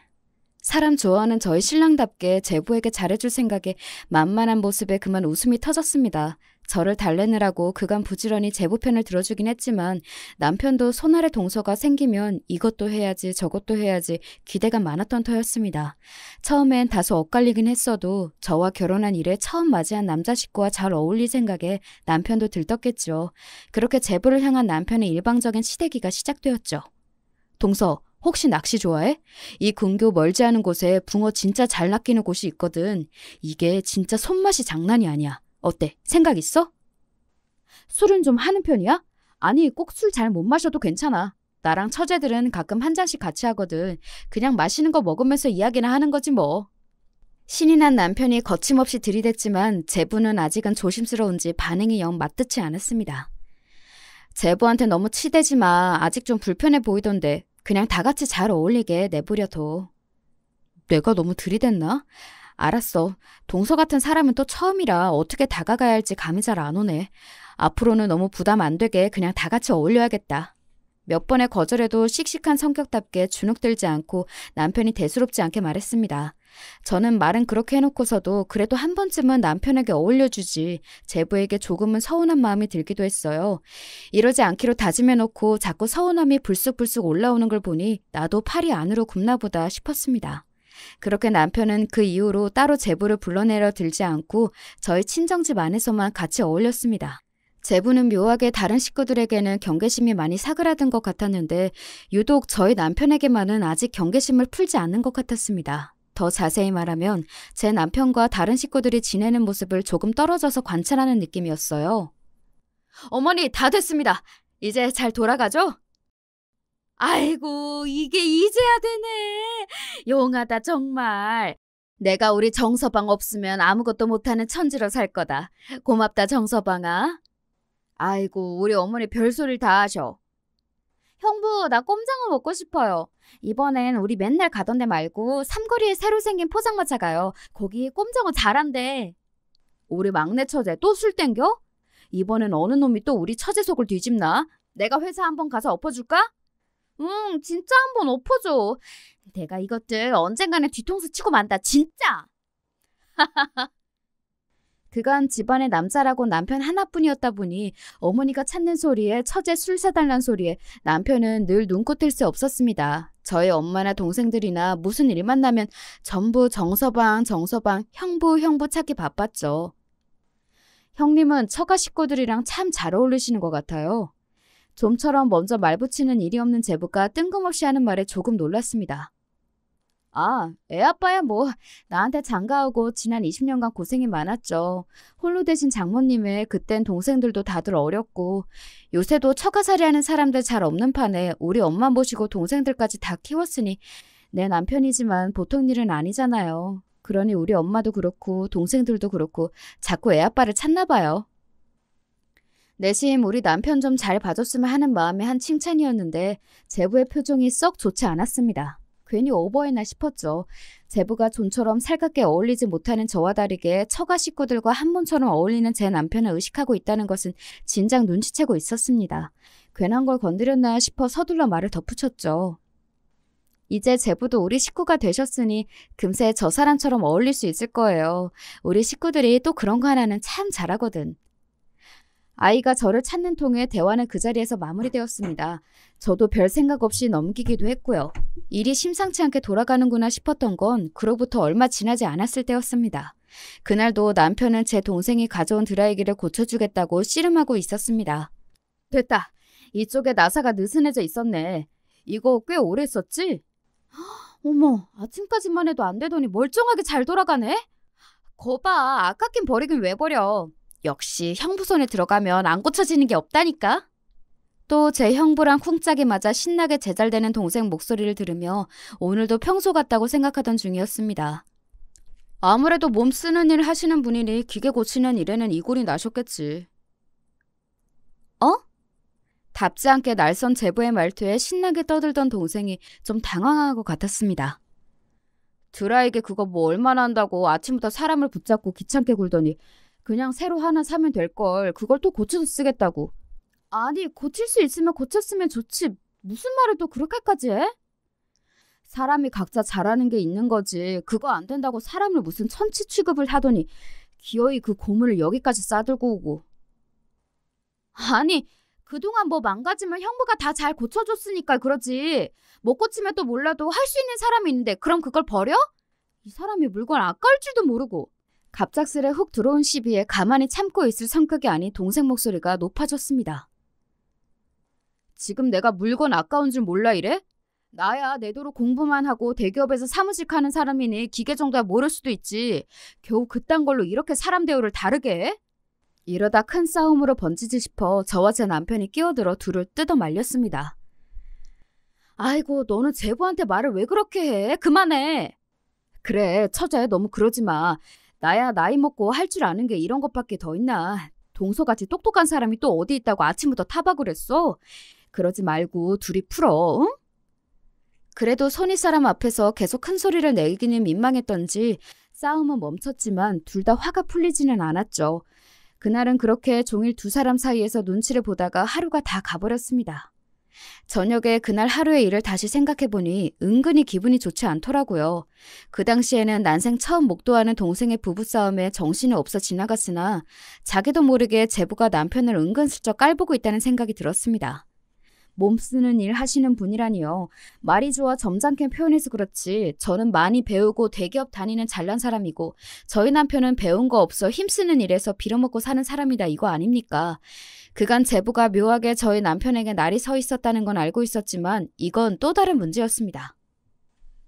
A: 사람 좋아하는 저희 신랑답게 제부에게 잘해줄 생각에 만만한 모습에 그만 웃음이 터졌습니다. 저를 달래느라고 그간 부지런히 제부 편을 들어주긴 했지만 남편도 손아래 동서가 생기면 이것도 해야지 저것도 해야지 기대가 많았던 터였습니다. 처음엔 다소 엇갈리긴 했어도 저와 결혼한 이래 처음 맞이한 남자 식구와 잘 어울릴 생각에 남편도 들떴겠죠. 그렇게 제부를 향한 남편의 일방적인 시대기가 시작되었죠. 동서, 혹시 낚시 좋아해? 이 근교 멀지 않은 곳에 붕어 진짜 잘 낚이는 곳이 있거든. 이게 진짜 손맛이 장난이 아니야. 어때? 생각 있어? 술은 좀 하는 편이야? 아니, 꼭 술 잘 못 마셔도 괜찮아. 나랑 처제들은 가끔 한 잔씩 같이 하거든. 그냥 마시는 거 먹으면서 이야기나 하는 거지 뭐. 신이 난 남편이 거침없이 들이댔지만 제부는 아직은 조심스러운지 반응이 영 맞듣지 않았습니다. 제부한테 너무 치대지 마. 아직 좀 불편해 보이던데. 그냥 다 같이 잘 어울리게 내버려둬. 내가 너무 들이댔나? 알았어. 동서 같은 사람은 또 처음이라 어떻게 다가가야 할지 감이 잘 안 오네. 앞으로는 너무 부담 안 되게 그냥 다 같이 어울려야겠다. 몇 번의 거절에도 씩씩한 성격답게 주눅들지 않고 남편이 대수롭지 않게 말했습니다. 저는 말은 그렇게 해놓고서도 그래도 한 번쯤은 남편에게 어울려주지 제부에게 조금은 서운한 마음이 들기도 했어요. 이러지 않기로 다짐해놓고 자꾸 서운함이 불쑥불쑥 올라오는 걸 보니 나도 팔이 안으로 굽나 보다 싶었습니다. 그렇게 남편은 그 이후로 따로 제부를 불러내려 들지 않고 저희 친정집 안에서만 같이 어울렸습니다. 제부는 묘하게 다른 식구들에게는 경계심이 많이 사그라든 것 같았는데 유독 저희 남편에게만은 아직 경계심을 풀지 않는 것 같았습니다. 더 자세히 말하면 제 남편과 다른 식구들이 지내는 모습을 조금 떨어져서 관찰하는 느낌이었어요. 어머니, 다 됐습니다. 이제 잘 돌아가죠? 아이고, 이게 이제야 되네. 용하다 정말. 내가 우리 정서방 없으면 아무것도 못하는 천지로 살 거다. 고맙다 정서방아. 아이고, 우리 어머니 별소리를 다 하셔. 형부, 나 꼼장어 먹고 싶어요. 이번엔 우리 맨날 가던 데 말고 삼거리에 새로 생긴 포장마차 가요. 거기 꼼장어 잘한대. 우리 막내 처제 또 술 땡겨? 이번엔 어느 놈이 또 우리 처제 속을 뒤집나? 내가 회사 한번 가서 엎어줄까? 응, 진짜 한번 엎어줘. 내가 이것들 언젠가는 뒤통수 치고 만다, 진짜. 그간 집안에 남자라고 남편 하나뿐이었다 보니 어머니가 찾는 소리에 처제 술 사달란 소리에 남편은 늘 눈코 뜰 수 없었습니다. 저희 엄마나 동생들이나 무슨 일만 나면 전부 정서방, 형부 찾기 바빴죠. 형님은 처가 식구들이랑 참 잘 어울리시는 것 같아요. 좀처럼 먼저 말 붙이는 일이 없는 제부가 뜬금없이 하는 말에 조금 놀랐습니다. 아, 애 아빠야 뭐 나한테 장가오고 지난 20년간 고생이 많았죠. 홀로 되신 장모님의 그땐 동생들도 다들 어렸고 요새도 처가살이하는 사람들 잘 없는 판에 우리 엄마 모시고 동생들까지 다 키웠으니 내 남편이지만 보통 일은 아니잖아요. 그러니 우리 엄마도 그렇고 동생들도 그렇고 자꾸 애 아빠를 찾나 봐요. 내심 우리 남편 좀 잘 봐줬으면 하는 마음의 한 칭찬이었는데 제부의 표정이 썩 좋지 않았습니다. 괜히 오버했나 싶었죠. 제부가 좀처럼 살갑게 어울리지 못하는 저와 다르게 처가 식구들과 한 몸처럼 어울리는 제 남편을 의식하고 있다는 것은 진작 눈치채고 있었습니다. 괜한 걸 건드렸나 싶어 서둘러 말을 덧붙였죠. 이제 제부도 우리 식구가 되셨으니 금세 저 사람처럼 어울릴 수 있을 거예요. 우리 식구들이 또 그런 거 하나는 참 잘하거든. 아이가 저를 찾는 통에 대화는 그 자리에서 마무리되었습니다. 저도 별 생각 없이 넘기기도 했고요. 일이 심상치 않게 돌아가는구나 싶었던 건 그로부터 얼마 지나지 않았을 때였습니다. 그날도 남편은 제 동생이 가져온 드라이기를 고쳐주겠다고 씨름하고 있었습니다. 됐다. 이쪽에 나사가 느슨해져 있었네. 이거 꽤 오래 썼지? 어머, 아침까지만 해도 안 되더니 멀쩡하게 잘 돌아가네? 거봐, 아깝긴 버리긴 왜 버려. 역시 형부 손에 들어가면 안 고쳐지는 게 없다니까. 또 제 형부랑 쿵짝이 맞아 신나게 제잘되는 동생 목소리를 들으며 오늘도 평소 같다고 생각하던 중이었습니다. 아무래도 몸 쓰는 일 하시는 분이니 기계 고치는 일에는 이골이 나셨겠지. 어? 답지 않게 날선 제부의 말투에 신나게 떠들던 동생이 좀 당황한 것 같았습니다. 드라이기 그거 뭐 얼마나 한다고 아침부터 사람을 붙잡고 귀찮게 굴더니 그냥 새로 하나 사면 될걸. 그걸 또 고쳐서 쓰겠다고. 아니, 고칠 수 있으면 고쳤으면 좋지. 무슨 말을 또 그렇게까지 해? 사람이 각자 잘하는 게 있는 거지. 그거 안 된다고 사람을 무슨 천치 취급을 하더니 기어이 그 고문을 여기까지 싸들고 오고. 아니, 그동안 뭐 망가지면 형부가 다 잘 고쳐줬으니까 그러지. 못 고치면 또 몰라도 할 수 있는 사람이 있는데 그럼 그걸 버려? 이 사람이 물건 아까울 줄도 모르고. 갑작스레 훅 들어온 시비에 가만히 참고 있을 성격이 아닌 동생 목소리가 높아졌습니다. 지금 내가 물건 아까운 줄 몰라 이래? 나야 내도록 공부만 하고 대기업에서 사무직 하는 사람이니 기계 정도야 모를 수도 있지. 겨우 그딴 걸로 이렇게 사람 대우를 다르게 해? 이러다 큰 싸움으로 번지지 싶어 저와 제 남편이 끼어들어 둘을 뜯어 말렸습니다. 아이고, 너는 제부한테 말을 왜 그렇게 해? 그만해. 그래, 처제 너무 그러지 마. 나야 나이 먹고 할 줄 아는 게 이런 것밖에 더 있나. 동서같이 똑똑한 사람이 또 어디 있다고 아침부터 타박을 했어? 그러지 말고 둘이 풀어, 응? 그래도 선의 사람 앞에서 계속 큰 소리를 내기는 민망했던지 싸움은 멈췄지만 둘 다 화가 풀리지는 않았죠. 그날은 그렇게 종일 두 사람 사이에서 눈치를 보다가 하루가 다 가버렸습니다. 저녁에 그날 하루의 일을 다시 생각해보니 은근히 기분이 좋지 않더라고요. 그 당시에는 난생 처음 목도하는 동생의 부부싸움에 정신이 없어 지나갔으나 자기도 모르게 제부가 남편을 은근슬쩍 깔보고 있다는 생각이 들었습니다. 몸 쓰는 일 하시는 분이라니요. 말이 좋아 점잖게 표현해서 그렇지 저는 많이 배우고 대기업 다니는 잘난 사람이고 저희 남편은 배운 거 없어 힘쓰는 일에서 빌어먹고 사는 사람이다 이거 아닙니까? 그간 제부가 묘하게 저희 남편에게 날이 서 있었다는 건 알고 있었지만 이건 또 다른 문제였습니다.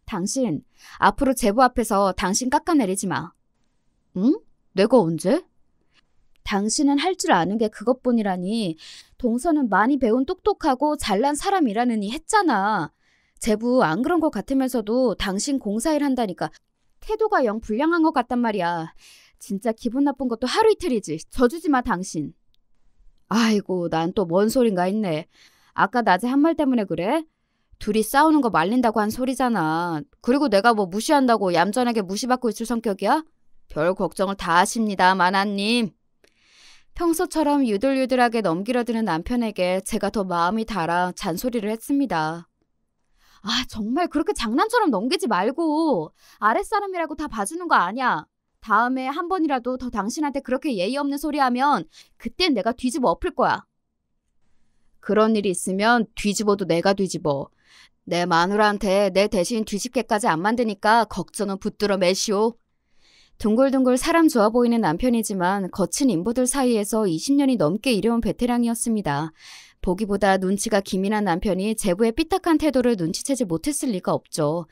A: 당신, 앞으로 제부 앞에서 당신 깎아내리지 마. 응? 내가 언제? 당신은 할 줄 아는 게 그것뿐이라니. 동서는 많이 배운 똑똑하고 잘난 사람이라느니 했잖아. 제부 안 그런 것 같으면서도 당신 공사일 한다니까 태도가 영 불량한 것 같단 말이야. 진짜 기분 나쁜 것도 하루 이틀이지. 져주지 마 당신. 아이고, 난 또 뭔 소린가 했네. 아까 낮에 한 말 때문에 그래? 둘이 싸우는 거 말린다고 한 소리잖아. 그리고 내가 뭐 무시한다고 얌전하게 무시받고 있을 성격이야? 별 걱정을 다 하십니다, 마나님. 평소처럼 유들유들하게 넘기려드는 남편에게 제가 더 마음이 달아 잔소리를 했습니다. 아, 정말 그렇게 장난처럼 넘기지 말고. 아랫사람이라고 다 봐주는 거 아니야. 다음에 한 번이라도 더 당신한테 그렇게 예의 없는 소리 하면 그땐 내가 뒤집어 엎을 거야. 그런 일이 있으면 뒤집어도 내가 뒤집어. 내 마누라한테 내 대신 뒤집게까지 안 만드니까 걱정은 붙들어 매시오. 둥글둥글 사람 좋아 보이는 남편이지만 거친 인부들 사이에서 20년이 넘게 일해온 베테랑이었습니다. 보기보다 눈치가 기민한 남편이 제부의 삐딱한 태도를 눈치채지 못했을 리가 없죠.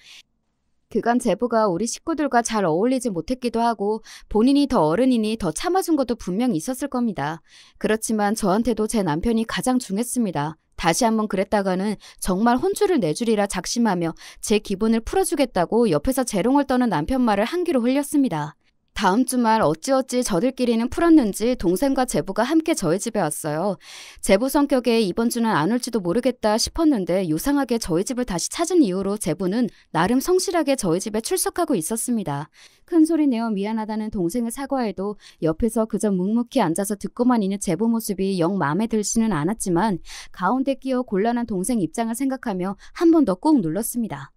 A: 그간 제부가 우리 식구들과 잘 어울리지 못했기도 하고 본인이 더 어른이니 더 참아준 것도 분명히 있었을 겁니다. 그렇지만 저한테도 제 남편이 가장 중했습니다. 다시 한번 그랬다가는 정말 혼쭐을 내주리라 작심하며 제 기분을 풀어주겠다고 옆에서 재롱을 떠는 남편 말을 한 귀로 흘렸습니다. 다음 주말 어찌어찌 저들끼리는 풀었는지 동생과 제부가 함께 저희 집에 왔어요. 제부 성격에 이번 주는 안 올지도 모르겠다 싶었는데 요상하게 저희 집을 다시 찾은 이후로 제부는 나름 성실하게 저희 집에 출석하고 있었습니다. 큰 소리 내어 미안하다는 동생을 사과해도 옆에서 그저 묵묵히 앉아서 듣고만 있는 제부 모습이 영 마음에 들지는 않았지만 가운데 끼어 곤란한 동생 입장을 생각하며 한 번 더 꾹 눌렀습니다.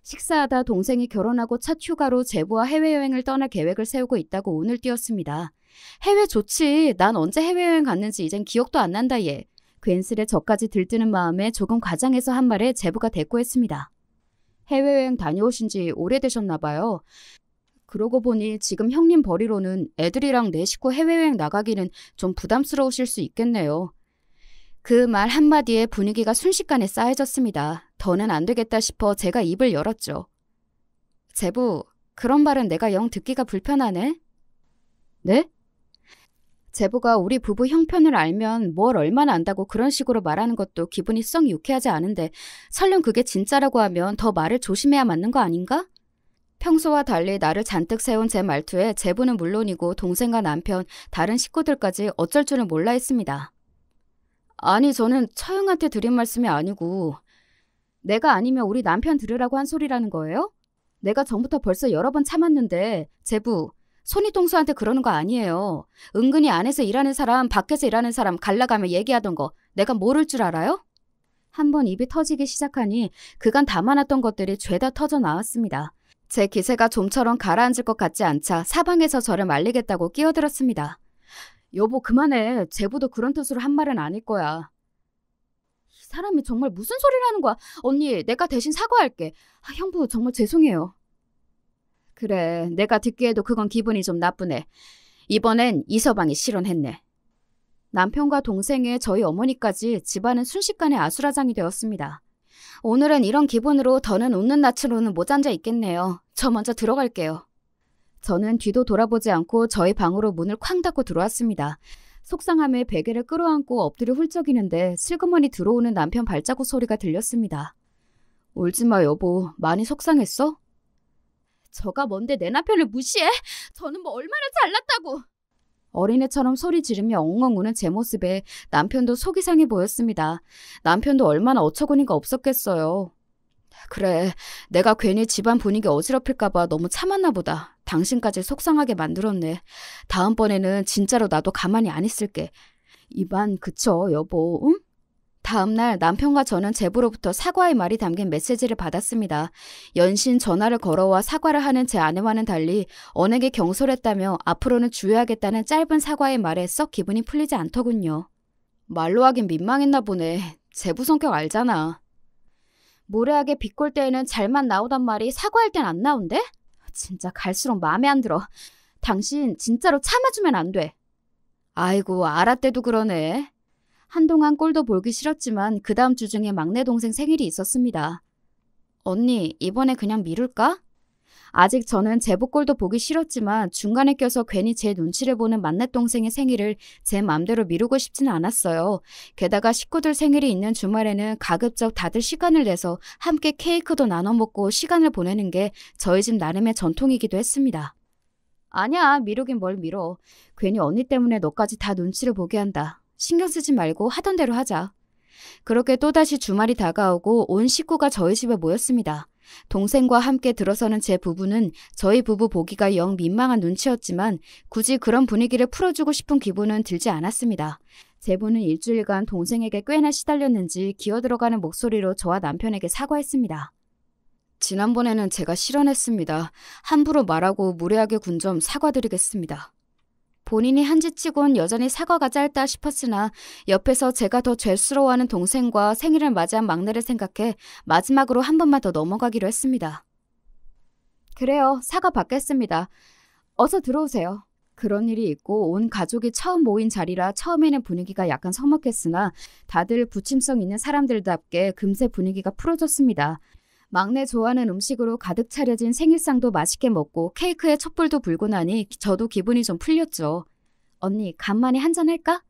A: 식사하다 동생이 결혼하고 첫 휴가로 제부와 해외여행을 떠날 계획을 세우고 있다고 오늘 띄웠습니다. 해외 좋지. 난 언제 해외여행 갔는지 이젠 기억도 안 난다 얘. 괜스레 저까지 들뜨는 마음에 조금 과장해서 한 말에 제부가 대꾸했습니다. 해외여행 다녀오신 지 오래되셨나 봐요. 그러고 보니 지금 형님 벌이로는 애들이랑 내 식구 해외여행 나가기는 좀 부담스러우실 수 있겠네요. 그 말 한마디에 분위기가 순식간에 싸해졌습니다. 더는 안 되겠다 싶어 제가 입을 열었죠. 제부, 그런 말은 내가 영 듣기가 불편하네? 네? 제부가 우리 부부 형편을 알면 뭘 얼마나 안다고 그런 식으로 말하는 것도 기분이 썩 유쾌하지 않은데 설령 그게 진짜라고 하면 더 말을 조심해야 맞는 거 아닌가? 평소와 달리 나를 잔뜩 세운 제 말투에 제부는 물론이고 동생과 남편, 다른 식구들까지 어쩔 줄을 몰라 했습니다. 아니 저는 처형한테 드린 말씀이 아니고 내가 아니면 우리 남편 들으라고 한 소리라는 거예요? 내가 전부터 벌써 여러 번 참았는데 제부, 손이동수한테 그러는 거 아니에요. 은근히 안에서 일하는 사람, 밖에서 일하는 사람 갈라가며 얘기하던 거 내가 모를 줄 알아요? 한번 입이 터지기 시작하니 그간 담아놨던 것들이 죄다 터져 나왔습니다. 제 기세가 좀처럼 가라앉을 것 같지 않자 사방에서 저를 말리겠다고 끼어들었습니다. 여보 그만해. 제부도 그런 뜻으로 한 말은 아닐 거야. 이 사람이 정말 무슨 소리를 하는 거야. 언니 내가 대신 사과할게. 형부 정말 죄송해요. 그래 내가 듣기에도 그건 기분이 좀 나쁘네. 이번엔 이서방이 실언했네. 남편과 동생의 저희 어머니까지 집안은 순식간에 아수라장이 되었습니다. 오늘은 이런 기분으로 더는 웃는 낯으로는 못 앉아 있겠네요. 저 먼저 들어갈게요. 저는 뒤도 돌아보지 않고 저희 방으로 문을 쾅 닫고 들어왔습니다. 속상함에 베개를 끌어안고 엎드려 훌쩍이는데 슬그머니 들어오는 남편 발자국 소리가 들렸습니다. 울지마 여보. 많이 속상했어? 저가 뭔데 내 남편을 무시해? 저는 뭐 얼마나 잘났다고. 어린애처럼 소리 지르며 엉엉 우는 제 모습에 남편도 속이 상해 보였습니다. 남편도 얼마나 어처구니가 없었겠어요. 그래, 내가 괜히 집안 분위기 어지럽힐까봐 너무 참았나 보다. 당신까지 속상하게 만들었네. 다음번에는 진짜로 나도 가만히 안 있을게. 입안 그쳐, 여보, 응? 다음날 남편과 저는 제부로부터 사과의 말이 담긴 메시지를 받았습니다. 연신 전화를 걸어와 사과를 하는 제 아내와는 달리 언에게 경솔했다며 앞으로는 주의하겠다는 짧은 사과의 말에 썩 기분이 풀리지 않더군요. 말로 하긴 민망했나 보네. 제부 성격 알잖아. 무례하게 비꼴 때에는 잘만 나오단 말이 사과할 땐 안 나온대? 진짜 갈수록 마음에 안 들어. 당신 진짜로 참아주면 안 돼. 아이고 알았대도 그러네. 한동안 꼴도 보기 싫었지만 그 다음 주 중에 막내 동생 생일이 있었습니다. 언니 이번에 그냥 미룰까? 아직 저는 제부 꼴도 보기 싫었지만 중간에 껴서 괜히 제 눈치를 보는 막내 동생의 생일을 제 맘대로 미루고 싶지는 않았어요. 게다가 식구들 생일이 있는 주말에는 가급적 다들 시간을 내서 함께 케이크도 나눠 먹고 시간을 보내는 게 저희 집 나름의 전통이기도 했습니다. 아니야 미루긴 뭘 미뤄. 괜히 언니 때문에 너까지 다 눈치를 보게 한다. 신경 쓰지 말고 하던 대로 하자. 그렇게 또다시 주말이 다가오고 온 식구가 저희 집에 모였습니다. 동생과 함께 들어서는 제 부부는 저희 부부 보기가 영 민망한 눈치였지만 굳이 그런 분위기를 풀어주고 싶은 기분은 들지 않았습니다. 제부는 일주일간 동생에게 꽤나 시달렸는지 기어들어가는 목소리로 저와 남편에게 사과했습니다. 지난번에는 제가 실언했습니다. 함부로 말하고 무례하게 군 점 사과드리겠습니다. 본인이 한 짓치곤 여전히 사과가 짧다 싶었으나 옆에서 제가 더 죄스러워하는 동생과 생일을 맞이한 막내를 생각해 마지막으로 한 번만 더 넘어가기로 했습니다. 그래요. 사과 받겠습니다. 어서 들어오세요. 그런 일이 있고 온 가족이 처음 모인 자리라 처음에는 분위기가 약간 서먹했으나 다들 부침성 있는 사람들답게 금세 분위기가 풀어졌습니다. 막내 좋아하는 음식으로 가득 차려진 생일상도 맛있게 먹고 케이크에 촛불도 불고 나니 저도 기분이 좀 풀렸죠. 언니, 간만에 한잔 할까?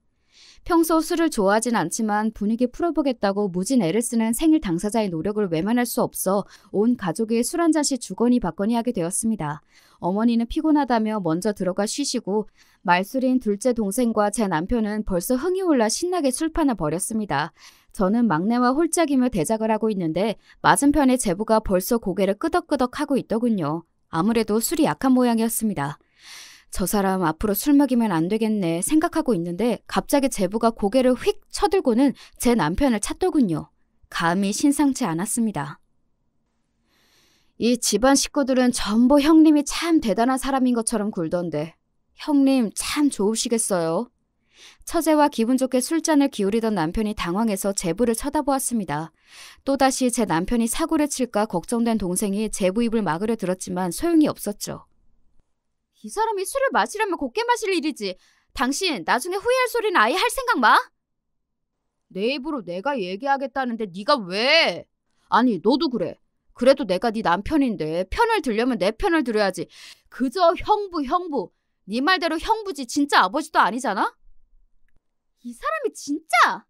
A: 평소 술을 좋아하진 않지만 분위기 풀어보겠다고 무진 애를 쓰는 생일 당사자의 노력을 외면할 수 없어 온 가족이 술 한 잔씩 주거니 받거니 하게 되었습니다. 어머니는 피곤하다며 먼저 들어가 쉬시고 말술인 둘째 동생과 제 남편은 벌써 흥이 올라 신나게 술판을 벌였습니다. 저는 막내와 홀짝이며 대작을 하고 있는데 맞은편의 제부가 벌써 고개를 끄덕끄덕 하고 있더군요. 아무래도 술이 약한 모양이었습니다. 저 사람 앞으로 술 먹이면 안 되겠네 생각하고 있는데 갑자기 제부가 고개를 휙 쳐들고는 제 남편을 찾더군요. 감이 심상치 않았습니다. 이 집안 식구들은 전부 형님이 참 대단한 사람인 것처럼 굴던데 형님 참 좋으시겠어요. 처제와 기분 좋게 술잔을 기울이던 남편이 당황해서 제부를 쳐다보았습니다. 또다시 제 남편이 사고를 칠까 걱정된 동생이 제부 입을 막으려 들었지만 소용이 없었죠. 이 사람이 술을 마시려면 곱게 마실 일이지. 당신 나중에 후회할 소리는 아예 할 생각 마. 내 입으로 내가 얘기하겠다는데 네가 왜? 아니 너도 그래. 그래도 내가 네 남편인데 편을 들려면 내 편을 들어야지. 그저 형부. 네 말대로 형부지 진짜 아버지도 아니잖아? 이 사람이 진짜!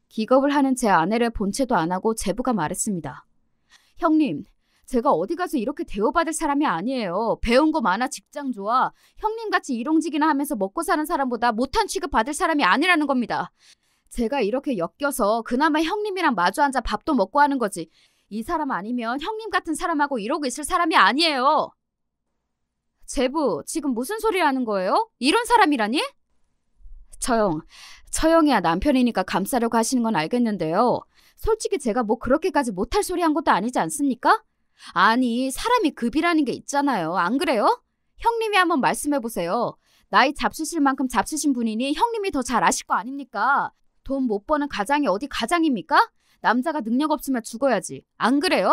A: 기겁을 하는 제 아내를 본체도 안 하고 제부가 말했습니다. 형님, 제가 어디 가서 이렇게 대우받을 사람이 아니에요. 배운 거 많아 직장 좋아. 형님같이 일용직이나 하면서 먹고 사는 사람보다 못한 취급 받을 사람이 아니라는 겁니다. 제가 이렇게 엮여서 그나마 형님이랑 마주 앉아 밥도 먹고 하는 거지. 이 사람 아니면 형님 같은 사람하고 이러고 있을 사람이 아니에요. 제부, 지금 무슨 소리 하는 거예요? 이런 사람이라니? 처형이야 남편이니까 감싸려고 하시는 건 알겠는데요. 솔직히 제가 뭐 그렇게까지 못할 소리 한 것도 아니지 않습니까? 아니 사람이 급이라는 게 있잖아요. 안 그래요? 형님이 한번 말씀해보세요. 나이 잡수실 만큼 잡수신 분이니 형님이 더 잘 아실 거 아닙니까? 돈 못 버는 가장이 어디 가장입니까? 남자가 능력 없으면 죽어야지. 안 그래요?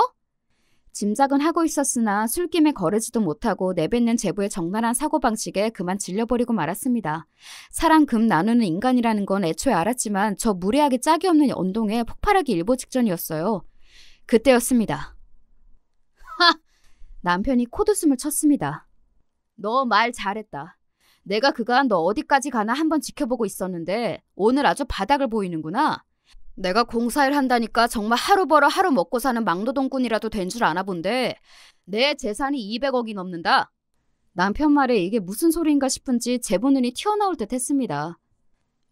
A: 짐작은 하고 있었으나 술김에 거르지도 못하고 내뱉는 제부의 적나라한 사고방식에 그만 질려버리고 말았습니다. 사람 금 나누는 인간이라는 건 애초에 알았지만 저 무례하게 짝이 없는 언동에 폭발하기 일보 직전이었어요. 그때였습니다. 남편이 코드숨을 쳤습니다. 너 말 잘했다. 내가 그간 너 어디까지 가나 한번 지켜보고 있었는데 오늘 아주 바닥을 보이는구나. 내가 공사일 한다니까 정말 하루 벌어 하루 먹고 사는 막노동꾼이라도 된 줄 아나 본데 내 재산이 200억이 넘는다. 남편 말에 이게 무슨 소리인가 싶은지 제부 눈이 튀어나올 듯 했습니다.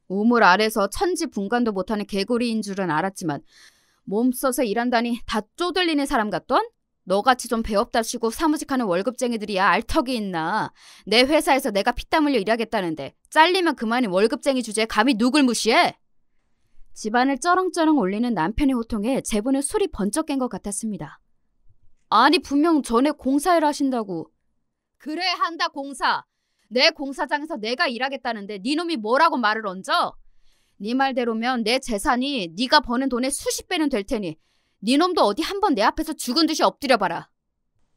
A: 우물 아래서 천지분간도 못하는 개구리인 줄은 알았지만 몸 써서 일한다니 다 쪼들리는 사람 같던? 너같이 좀 배업다시고 사무직하는 월급쟁이들이야 알 턱이 있나. 내 회사에서 내가 피땀 흘려 일하겠다는데 잘리면 그만인 월급쟁이 주제에 감히 누굴 무시해? 집안을 쩌렁쩌렁 올리는 남편의 호통에 제부는 술이 번쩍 깬 것 같았습니다. 아니 분명 전에 공사일 하신다고. 그래 한다 공사. 내 공사장에서 내가 일하겠다는데 네 놈이 뭐라고 말을 얹어? 네 말대로면 내 재산이 네가 버는 돈의 수십 배는 될 테니 네 놈도 어디 한번 내 앞에서 죽은 듯이 엎드려봐라.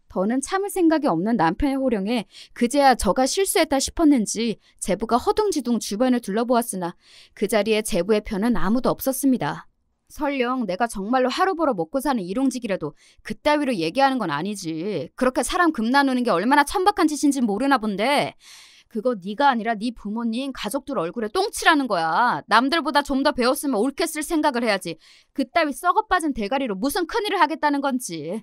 A: 더는 참을 생각이 없는 남편의 호령에 그제야 저가 실수했다 싶었는지 제부가 허둥지둥 주변을 둘러보았으나 그 자리에 제부의 편은 아무도 없었습니다. 설령 내가 정말로 하루 벌어 먹고 사는 일용직이라도 그따위로 얘기하는 건 아니지. 그렇게 사람 금 나누는 게 얼마나 천박한 짓인지 모르나 본데 그거 네가 아니라 네 부모님 가족들 얼굴에 똥칠하는 거야. 남들보다 좀 더 배웠으면 옳게 쓸 생각을 해야지. 그따위 썩어빠진 대가리로 무슨 큰일을 하겠다는 건지.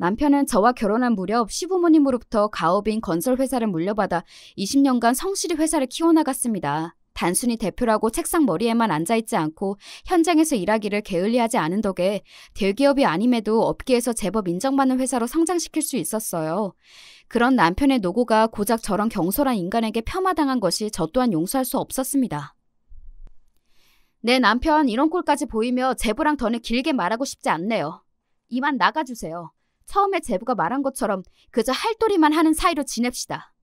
A: 남편은 저와 결혼한 무렵 시부모님으로부터 가업인 건설회사를 물려받아 20년간 성실히 회사를 키워나갔습니다. 단순히 대표라고 책상 머리에만 앉아있지 않고 현장에서 일하기를 게을리하지 않은 덕에 대기업이 아님에도 업계에서 제법 인정받는 회사로 성장시킬 수 있었어요. 그런 남편의 노고가 고작 저런 경솔한 인간에게 폄하당한 것이 저 또한 용서할 수 없었습니다. 내 남편 이런 꼴까지 보이며 제부랑 더는 길게 말하고 싶지 않네요. 이만 나가주세요. 처음에 제부가 말한 것처럼 그저 할도리만 하는 사이로 지냅시다.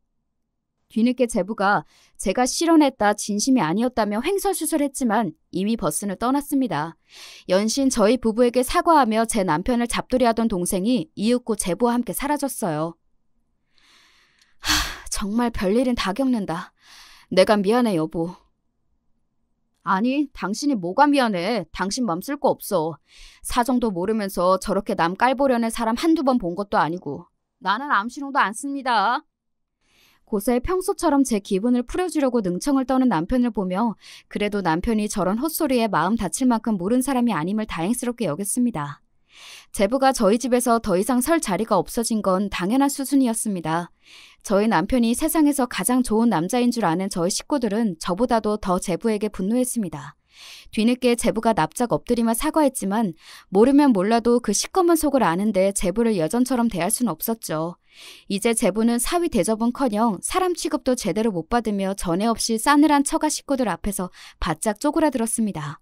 A: 뒤늦게 제부가 제가 실언했다 진심이 아니었다며 횡설수설했지만 이미 버스는 떠났습니다. 연신 저희 부부에게 사과하며 제 남편을 잡돌이하던 동생이 이윽고 제부와 함께 사라졌어요. 정말 별일은 다 겪는다. 내가 미안해 여보. 아니, 당신이 뭐가 미안해. 당신 맘 쓸 거 없어. 사정도 모르면서 저렇게 남 깔보려는 사람 한두 번 본 것도 아니고. 나는 암시롱도 안 씁니다. 고세 평소처럼 제 기분을 풀어주려고 능청을 떠는 남편을 보며 그래도 남편이 저런 헛소리에 마음 다칠 만큼 모른 사람이 아님을 다행스럽게 여겼습니다. 제부가 저희 집에서 더 이상 설 자리가 없어진 건 당연한 수순이었습니다. 저희 남편이 세상에서 가장 좋은 남자인 줄 아는 저희 식구들은 저보다도 더 제부에게 분노했습니다. 뒤늦게 제부가 납작 엎드리며 사과했지만 모르면 몰라도 그 시꺼먼 속을 아는데 제부를 예전처럼 대할 수는 없었죠. 이제 제부는 사위 대접은커녕 사람 취급도 제대로 못 받으며 전에 없이 싸늘한 처가 식구들 앞에서 바짝 쪼그라들었습니다.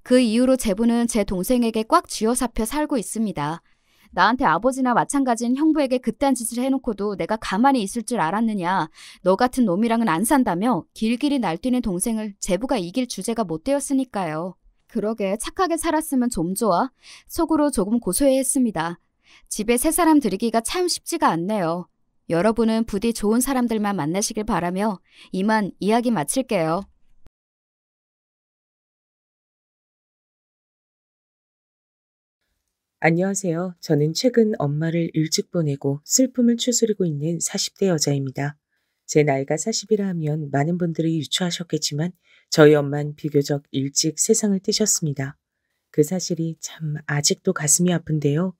A: 그 이후로 제부는 제 동생에게 꽉 쥐어잡혀 살고 있습니다. 나한테 아버지나 마찬가지인 형부에게 그딴 짓을 해놓고도 내가 가만히 있을 줄 알았느냐. 너 같은 놈이랑은 안 산다며 길길이 날뛰는 동생을 제부가 이길 주제가 못 되었으니까요. 그러게 착하게 살았으면 좀 좋아. 속으로 조금 고소해했습니다. 집에 새 사람 들이기가 참 쉽지가 않네요. 여러분은 부디 좋은 사람들만 만나시길 바라며 이만 이야기 마칠게요.
B: 안녕하세요. 저는 최근 엄마를 일찍 보내고 슬픔을 추스리고 있는 40대 여자입니다. 제 나이가 40이라 하면 많은 분들이 유추하셨겠지만 저희 엄만 비교적 일찍 세상을 뜨셨습니다. 그 사실이 참 아직도 가슴이 아픈데요.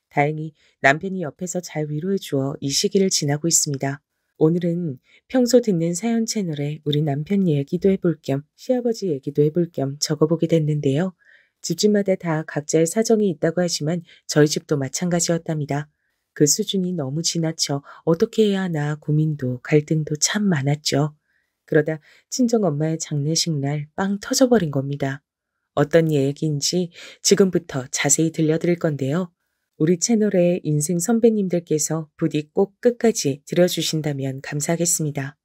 B: 다행히 남편이 옆에서 잘 위로해 주어 이 시기를 지나고 있습니다. 오늘은 평소 듣는 사연 채널에 우리 남편 얘기도 해볼 겸 시아버지 얘기도 해볼 겸 적어보게 됐는데요. 집집마다 다 각자의 사정이 있다고 하지만 저희 집도 마찬가지였답니다. 그 수준이 너무 지나쳐 어떻게 해야 하나 고민도 갈등도 참 많았죠. 그러다 친정엄마의 장례식 날 빵 터져버린 겁니다. 어떤 얘기인지 지금부터 자세히 들려드릴 건데요. 우리 채널의 인생 선배님들께서 부디 꼭 끝까지 들어주신다면 감사하겠습니다.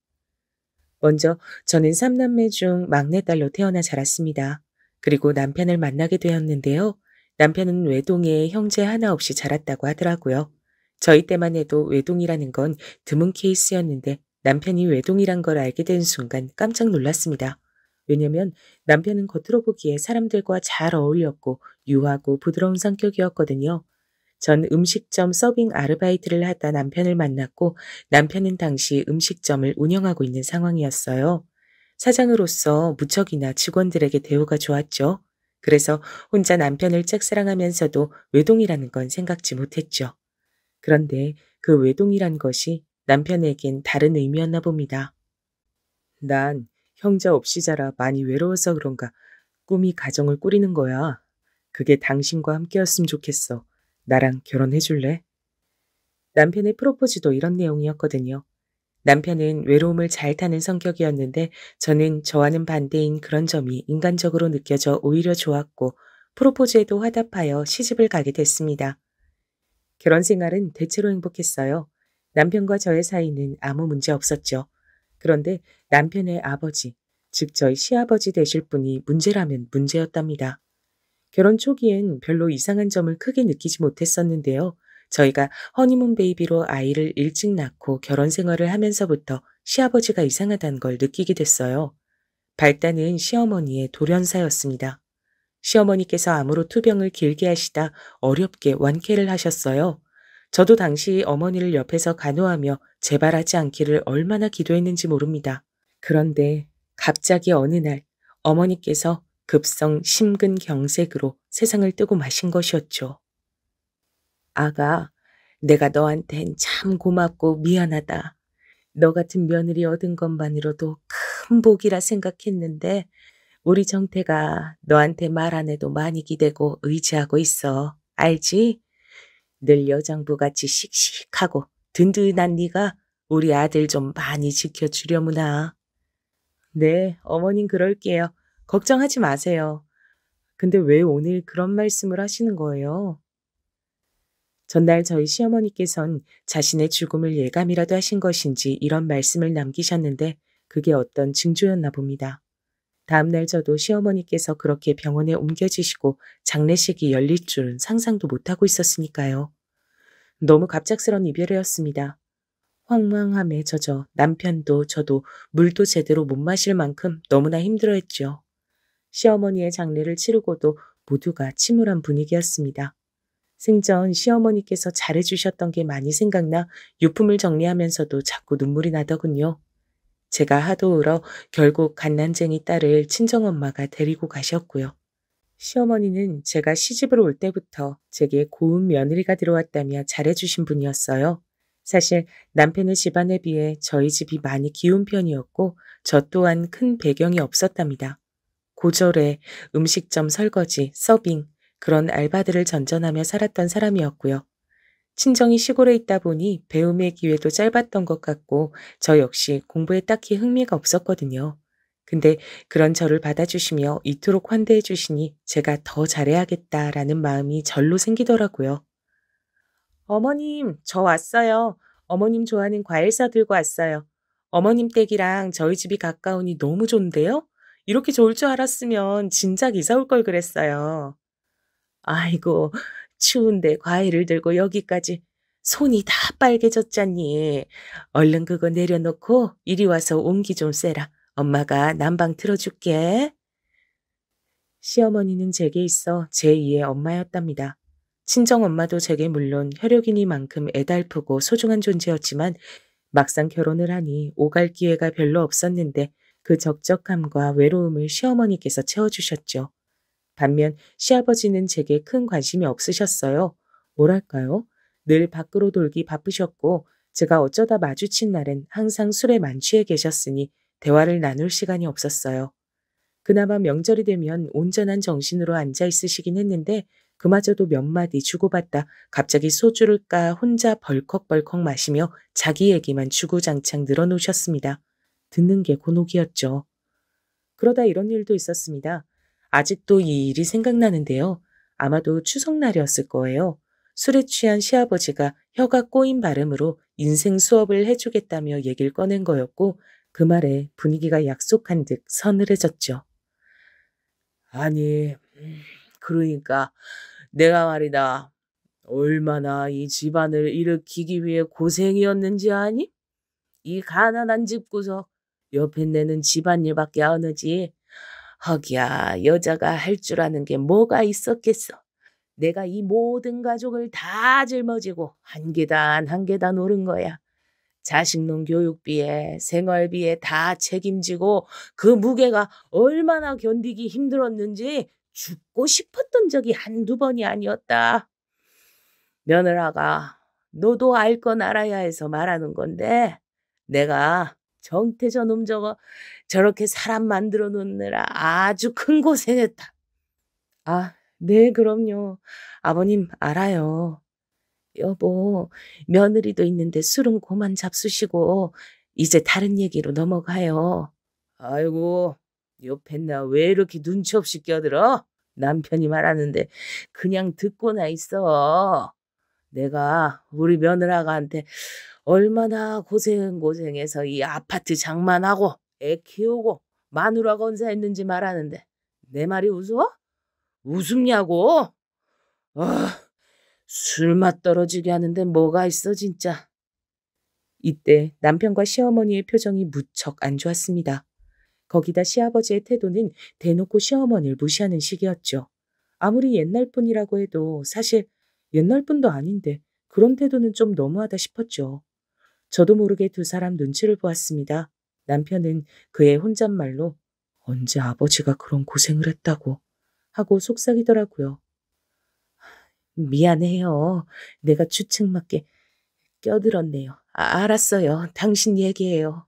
B: 먼저 저는 3남매 중 막내딸로 태어나 자랐습니다. 그리고 남편을 만나게 되었는데요. 남편은 외동에 형제 하나 없이 자랐다고 하더라고요. 저희 때만 해도 외동이라는 건 드문 케이스였는데 남편이 외동이란 걸 알게 된 순간 깜짝 놀랐습니다. 왜냐면 남편은 겉으로 보기에 사람들과 잘 어울렸고 유하고 부드러운 성격이었거든요. 전 음식점 서빙 아르바이트를 하다 남편을 만났고 남편은 당시 음식점을 운영하고 있는 상황이었어요. 사장으로서 무척이나 직원들에게 대우가 좋았죠. 그래서 혼자 남편을 짝사랑하면서도 외동이라는 건 생각지 못했죠. 그런데 그 외동이란 것이 남편에겐 다른 의미였나 봅니다. 난 형제 없이 자라 많이 외로워서 그런가 꿈이 가정을 꾸리는 거야. 그게 당신과 함께였으면 좋겠어. 나랑 결혼해 줄래? 남편의 프로포즈도 이런 내용이었거든요. 남편은 외로움을 잘 타는 성격이었는데 저는 저와는 반대인 그런 점이 인간적으로 느껴져 오히려 좋았고 프로포즈에도 화답하여 시집을 가게 됐습니다. 결혼 생활은 대체로 행복했어요. 남편과 저의 사이는 아무 문제 없었죠. 그런데 남편의 아버지, 즉 저희 시아버지 되실 분이 문제라면 문제였답니다. 결혼 초기엔 별로 이상한 점을 크게 느끼지 못했었는데요. 저희가 허니문 베이비로 아이를 일찍 낳고 결혼 생활을 하면서부터 시아버지가 이상하다는 걸 느끼게 됐어요. 발단은 시어머니의 돌연사였습니다. 시어머니께서 암으로 투병을 길게 하시다 어렵게 완쾌를 하셨어요. 저도 당시 어머니를 옆에서 간호하며 재발하지 않기를 얼마나 기도했는지 모릅니다. 그런데 갑자기 어느 날 어머니께서 급성 심근경색으로 세상을 뜨고 마신 것이었죠. 아가, 내가 너한텐 참 고맙고 미안하다. 너 같은 며느리 얻은 것만으로도 큰 복이라 생각했는데 우리 정태가 너한테 말 안 해도 많이 기대고 의지하고 있어. 알지? 늘 여장부같이 씩씩하고 든든한 네가 우리 아들 좀 많이 지켜주려무나. 네, 어머님 그럴게요. 걱정하지 마세요. 근데 왜 오늘 그런 말씀을 하시는 거예요? 전날 저희 시어머니께선 자신의 죽음을 예감이라도 하신 것인지 이런 말씀을 남기셨는데 그게 어떤 징조였나 봅니다. 다음날 저도 시어머니께서 그렇게 병원에 옮겨지시고 장례식이 열릴 줄은 상상도 못하고 있었으니까요. 너무 갑작스런 이별이었습니다. 황망함에 젖어 남편도 저도 물도 제대로 못 마실 만큼 너무나 힘들어했죠. 시어머니의 장례를 치르고도 모두가 침울한 분위기였습니다. 생전 시어머니께서 잘해주셨던 게 많이 생각나 유품을 정리하면서도 자꾸 눈물이 나더군요. 제가 하도 울어 결국 갓난쟁이 딸을 친정엄마가 데리고 가셨고요. 시어머니는 제가 시집을 올 때부터 제게 고운 며느리가 들어왔다며 잘해주신 분이었어요. 사실 남편의 집안에 비해 저희 집이 많이 기운 편이었고 저 또한 큰 배경이 없었답니다. 고졸에 음식점 설거지, 서빙, 그런 알바들을 전전하며 살았던 사람이었고요. 친정이 시골에 있다 보니 배움의 기회도 짧았던 것 같고 저 역시 공부에 딱히 흥미가 없었거든요. 근데 그런 저를 받아주시며 이토록 환대해 주시니 제가 더 잘해야겠다라는 마음이 절로 생기더라고요. 어머님, 저 왔어요. 어머님 좋아하는 과일사 들고 왔어요. 어머님 댁이랑 저희 집이 가까우니 너무 좋은데요? 이렇게 좋을 줄 알았으면 진작 이사 올 걸 그랬어요. 아이고, 추운데 과일을 들고 여기까지 손이 다 빨개졌잖니. 얼른 그거 내려놓고 이리 와서 온기 좀 쐬라. 엄마가 난방 틀어줄게. 시어머니는 제게 있어 제2의 엄마였답니다. 친정엄마도 제게 물론 혈육이니만큼 애달프고 소중한 존재였지만 막상 결혼을 하니 오갈 기회가 별로 없었는데 그 적적함과 외로움을 시어머니께서 채워주셨죠. 반면 시아버지는 제게 큰 관심이 없으셨어요. 뭐랄까요? 늘 밖으로 돌기 바쁘셨고 제가 어쩌다 마주친 날엔 항상 술에 만취해 계셨으니 대화를 나눌 시간이 없었어요. 그나마 명절이 되면 온전한 정신으로 앉아 있으시긴 했는데 그마저도 몇 마디 주고받다 갑자기 소주를 까 혼자 벌컥벌컥 마시며 자기 얘기만 주구장창 늘어놓으셨습니다. 듣는 게 곤혹이었죠. 그러다 이런 일도 있었습니다. 아직도 이 일이 생각나는데요. 아마도 추석날이었을 거예요. 술에 취한 시아버지가 혀가 꼬인 발음으로 인생 수업을 해주겠다며 얘기를 꺼낸 거였고 그 말에 분위기가 약속한 듯 서늘해졌죠. 아니, 그러니까 내가 말이다. 얼마나 이 집안을 일으키기 위해 고생이었는지 아니? 이 가난한 집구석 옆에 내는 집안일밖에 안 하지. 허기야 여자가 할 줄 아는 게 뭐가 있었겠어. 내가 이 모든 가족을 다 짊어지고 한 계단 한 계단 오른 거야. 자식놈 교육비에 생활비에 다 책임지고 그 무게가 얼마나 견디기 힘들었는지 죽고 싶었던 적이 한두 번이 아니었다. 며느라가 너도 알 건 알아야 해서 말하는 건데 내가 정태 놈 저거 저렇게 사람 만들어 놓느라 아주 큰 고생했다. 아, 네, 그럼요. 아버님 알아요. 여보, 며느리도 있는데 술은 그만 잡수시고 이제 다른 얘기로 넘어가요. 아이고, 옆에 나 왜 이렇게 눈치 없이 껴들어? 남편이 말하는데 그냥 듣고나 있어. 내가 우리 며느라가한테 얼마나 고생해서 이 아파트 장만하고 애 키우고 마누라 건사했는지 말하는데 내 말이 웃어? 웃음냐고? 아, 술맛 떨어지게 하는데 뭐가 있어 진짜. 이때 남편과 시어머니의 표정이 무척 안 좋았습니다. 거기다 시아버지의 태도는 대놓고 시어머니를 무시하는 식이었죠. 아무리 옛날 분이라고 해도 사실 옛날 분도 아닌데 그런 태도는 좀 너무하다 싶었죠. 저도 모르게 두 사람 눈치를 보았습니다. 남편은 그의 혼잣말로 언제 아버지가 그런 고생을 했다고 하고 속삭이더라고요. 미안해요. 내가 주책맞게 껴들었네요. 알았어요. 당신 얘기해요.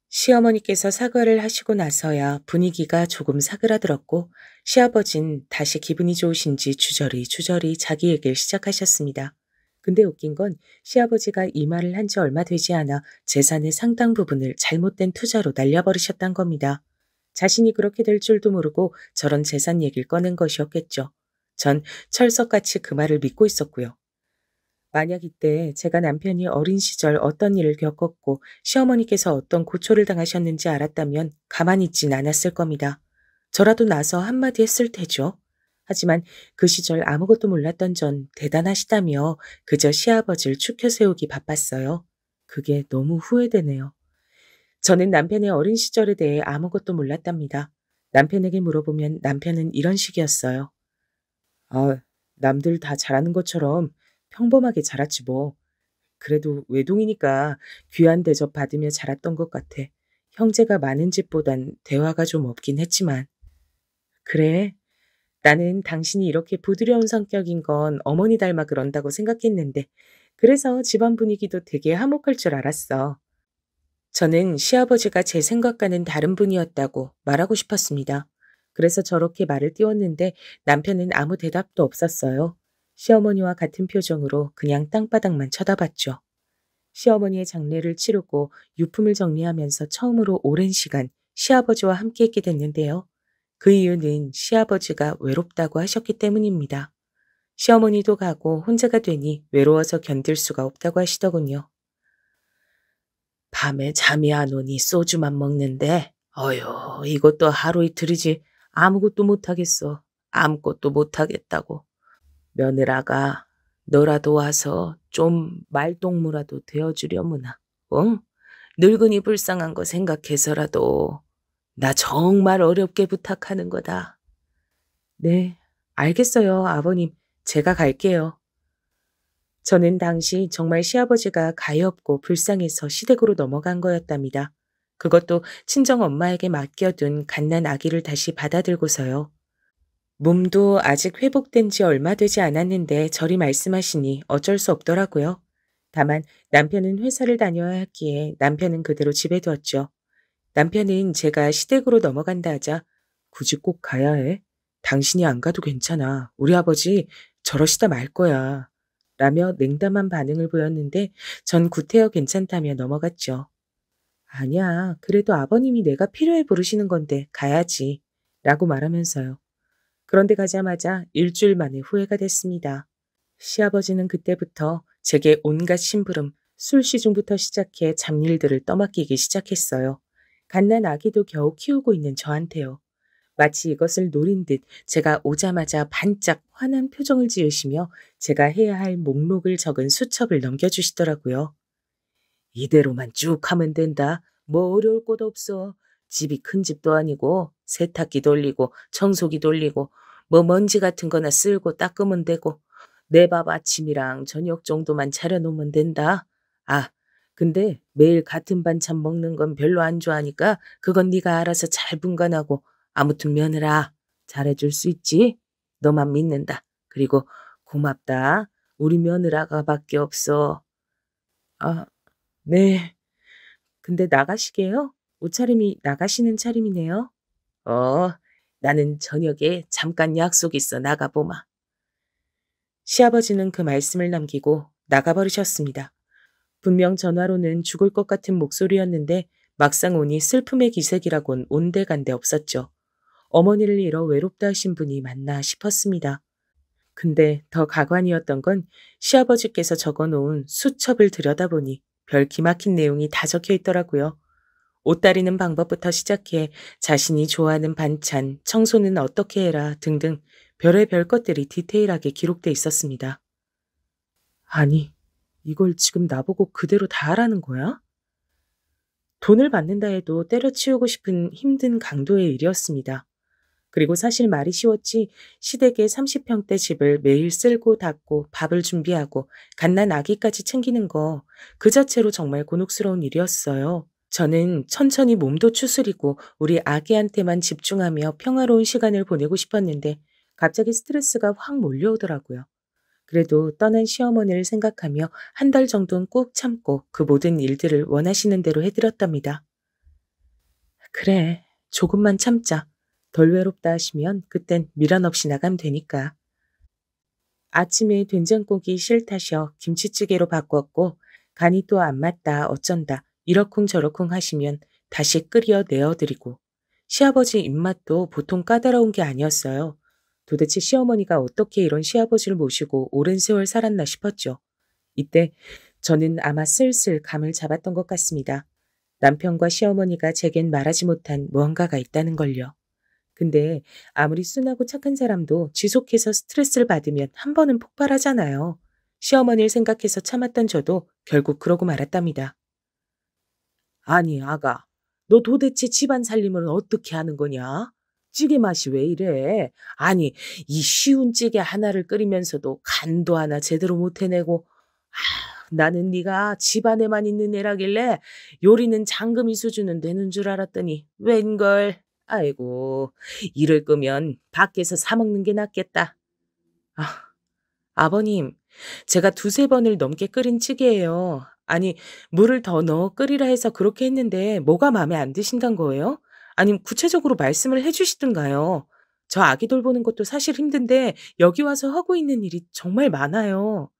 B: 시어머니께서 사과를 하시고 나서야 분위기가 조금 사그라들었고 시아버진 다시 기분이 좋으신지 주저리 자기 얘기를 시작하셨습니다. 근데 웃긴 건 시아버지가 이 말을 한 지 얼마 되지 않아 재산의 상당 부분을 잘못된 투자로 날려버리셨단 겁니다. 자신이 그렇게 될 줄도 모르고 저런 재산 얘기를 꺼낸 것이었겠죠. 전 철석같이 그 말을 믿고 있었고요. 만약 이때 제가 남편이 어린 시절 어떤 일을 겪었고 시어머니께서 어떤 고초를 당하셨는지 알았다면 가만히 있진 않았을 겁니다. 저라도 나서 한마디 했을 테죠. 하지만 그 시절 아무것도 몰랐던 전 대단하시다며 그저 시아버지를 추켜 세우기 바빴어요. 그게 너무 후회되네요. 저는 남편의 어린 시절에 대해 아무것도 몰랐답니다. 남편에게 물어보면 남편은 이런 식이었어요. 아, 남들 다 잘하는 것처럼 평범하게 자랐지 뭐. 그래도 외동이니까 귀한 대접 받으며 자랐던 것 같아. 형제가 많은 집보단 대화가 좀 없긴 했지만. 그래, 나는 당신이 이렇게 부드러운 성격인 건 어머니 닮아 그런다고 생각했는데, 그래서 집안 분위기도 되게 화목할 줄 알았어. 저는 시아버지가 제 생각과는 다른 분이었다고 말하고 싶었습니다. 그래서 저렇게 말을 띄웠는데 남편은 아무 대답도 없었어요. 시어머니와 같은 표정으로 그냥 땅바닥만 쳐다봤죠. 시어머니의 장례를 치르고 유품을 정리하면서 처음으로 오랜 시간 시아버지와 함께했게 됐는데요. 그 이유는 시아버지가 외롭다고 하셨기 때문입니다. 시어머니도 가고 혼자가 되니 외로워서 견딜 수가 없다고 하시더군요. 밤에 잠이 안 오니 소주만 먹는데, 어휴, 이것도 하루 이틀이지 아무것도 못하겠어. 아무것도 못하겠다고. 며느라가 너라도 와서 좀 말동무라도 되어주려무나. 응? 늙은이 불쌍한 거 생각해서라도 나 정말 어렵게 부탁하는 거다. 네, 알겠어요, 아버님. 제가 갈게요. 저는 당시 정말 시아버지가 가엾고 불쌍해서 시댁으로 넘어간 거였답니다. 그것도 친정 엄마에게 맡겨둔 갓난 아기를 다시 받아들고서요. 몸도 아직 회복된 지 얼마 되지 않았는데 저리 말씀하시니 어쩔 수 없더라고요. 다만 남편은 회사를 다녀야 했기에 남편은 그대로 집에 두었죠. 남편은 제가 시댁으로 넘어간다 하자 굳이 꼭 가야 해? 당신이 안 가도 괜찮아. 우리 아버지 저러시다 말 거야. 라며 냉담한 반응을 보였는데 전 구태여 괜찮다며 넘어갔죠. 아니야. 그래도 아버님이 내가 필요해 부르시는 건데 가야지. 라고 말하면서요. 그런데 가자마자 일주일 만에 후회가 됐습니다. 시아버지는 그때부터 제게 온갖 심부름, 술 시중부터 시작해 잡일들을 떠맡기기 시작했어요. 갓난 아기도 겨우 키우고 있는 저한테요. 마치 이것을 노린 듯 제가 오자마자 반짝 환한 표정을 지으시며 제가 해야 할 목록을 적은 수첩을 넘겨주시더라고요. 이대로만 쭉 하면 된다. 뭐 어려울 것도 없어. 집이 큰 집도 아니고 세탁기 돌리고 청소기 돌리고 뭐 먼지 같은 거나 쓸고 닦으면 되고 내 밥 아침이랑 저녁 정도만 차려놓으면 된다. 아, 근데 매일 같은 반찬 먹는 건 별로 안 좋아하니까 그건 네가 알아서 잘 분간하고 아무튼 며느라 잘해줄 수 있지? 너만 믿는다. 그리고 고맙다. 우리 며느라가 밖에 없어. 아, 네. 근데 나가시게요? 옷차림이 나가시는 차림이네요. 어, 나는 저녁에 잠깐 약속 있어 나가보마. 시아버지는 그 말씀을 남기고 나가버리셨습니다. 분명 전화로는 죽을 것 같은 목소리였는데 막상 오니 슬픔의 기색이라곤 온데간데 없었죠. 어머니를 잃어 외롭다 하신 분이 맞나 싶었습니다. 근데 더 가관이었던 건 시아버지께서 적어놓은 수첩을 들여다보니 별 기막힌 내용이 다 적혀 있더라고요. 옷 다리는 방법부터 시작해 자신이 좋아하는 반찬, 청소는 어떻게 해라 등등 별의별 것들이 디테일하게 기록돼 있었습니다. 아니, 이걸 지금 나보고 그대로 다 하라는 거야? 돈을 받는다 해도 때려치우고 싶은 힘든 강도의 일이었습니다. 그리고 사실 말이 쉬웠지 시댁의 30평대 집을 매일 쓸고 닦고 밥을 준비하고 갓난 아기까지 챙기는 거 그 자체로 정말 곤혹스러운 일이었어요. 저는 천천히 몸도 추스리고 우리 아기한테만 집중하며 평화로운 시간을 보내고 싶었는데 갑자기 스트레스가 확 몰려오더라고요. 그래도 떠난 시어머니를 생각하며 한 달 정도는 꾹 참고 그 모든 일들을 원하시는 대로 해드렸답니다. 그래, 조금만 참자. 덜 외롭다 하시면 그땐 미련 없이 나가면 되니까. 아침에 된장국이 싫다셔 김치찌개로 바꿨고 간이 또 안 맞다 어쩐다 이러쿵저러쿵 하시면 다시 끓여 내어드리고 시아버지 입맛도 보통 까다로운 게 아니었어요. 도대체 시어머니가 어떻게 이런 시아버지를 모시고 오랜 세월 살았나 싶었죠. 이때 저는 아마 슬슬 감을 잡았던 것 같습니다. 남편과 시어머니가 제겐 말하지 못한 무언가가 있다는 걸요. 근데 아무리 순하고 착한 사람도 지속해서 스트레스를 받으면 한 번은 폭발하잖아요. 시어머니를 생각해서 참았던 저도 결국 그러고 말았답니다. 아니, 아가, 너 도대체 집안 살림을 어떻게 하는 거냐? 찌개 맛이 왜 이래? 아니, 이 쉬운 찌개 하나를 끓이면서도 간도 하나 제대로 못 해내고, 나는 네가 집안에만 있는 애라길래 요리는 장금이 수준은 되는 줄 알았더니 웬걸. 아이고, 이를 끄면 밖에서 사 먹는 게 낫겠다. 아, 아버님, 제가 두세 번을 넘게 끓인 찌개예요. 아니, 물을 더 넣어 끓이라 해서 그렇게 했는데 뭐가 마음에 안 드신단 거예요? 아니면 구체적으로 말씀을 해주시든가요. 저 아기 돌보는 것도 사실 힘든데 여기 와서 하고 있는 일이 정말 많아요.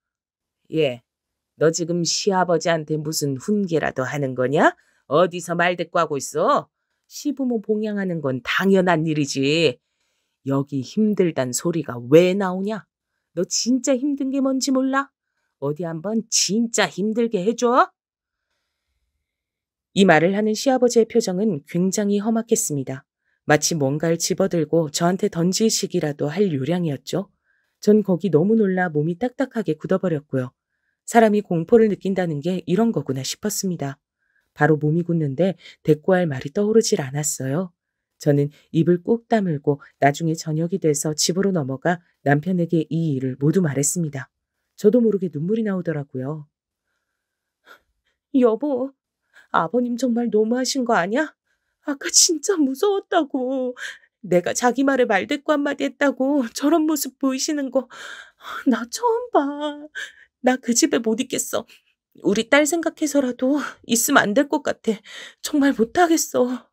B: 예, 너 지금 시아버지한테 무슨 훈계라도 하는 거냐? 어디서 말 대꾸 하고 있어? 시부모 봉양하는 건 당연한 일이지. 여기 힘들단 소리가 왜 나오냐? 너 진짜 힘든 게 뭔지 몰라? 어디 한번 진짜 힘들게 해줘? 이 말을 하는 시아버지의 표정은 굉장히 험악했습니다. 마치 뭔가를 집어들고 저한테 던지시기라도 할 요량이었죠. 전 거기 너무 놀라 몸이 딱딱하게 굳어버렸고요. 사람이 공포를 느낀다는 게 이런 거구나 싶었습니다. 바로 몸이 굳는데 대꾸할 말이 떠오르질 않았어요. 저는 입을 꾹 다물고 나중에 저녁이 돼서 집으로 넘어가 남편에게 이 일을 모두 말했습니다. 저도 모르게 눈물이 나오더라고요. 여보, 아버님 정말 너무하신 거 아니야? 아까 진짜 무서웠다고. 내가 자기 말에 말대꾸 한마디 했다고 저런 모습 보이시는 거 나 처음 봐. 나 그 집에 못 있겠어. 우리 딸 생각해서라도 있으면 안 될 것 같아. 정말 못하겠어.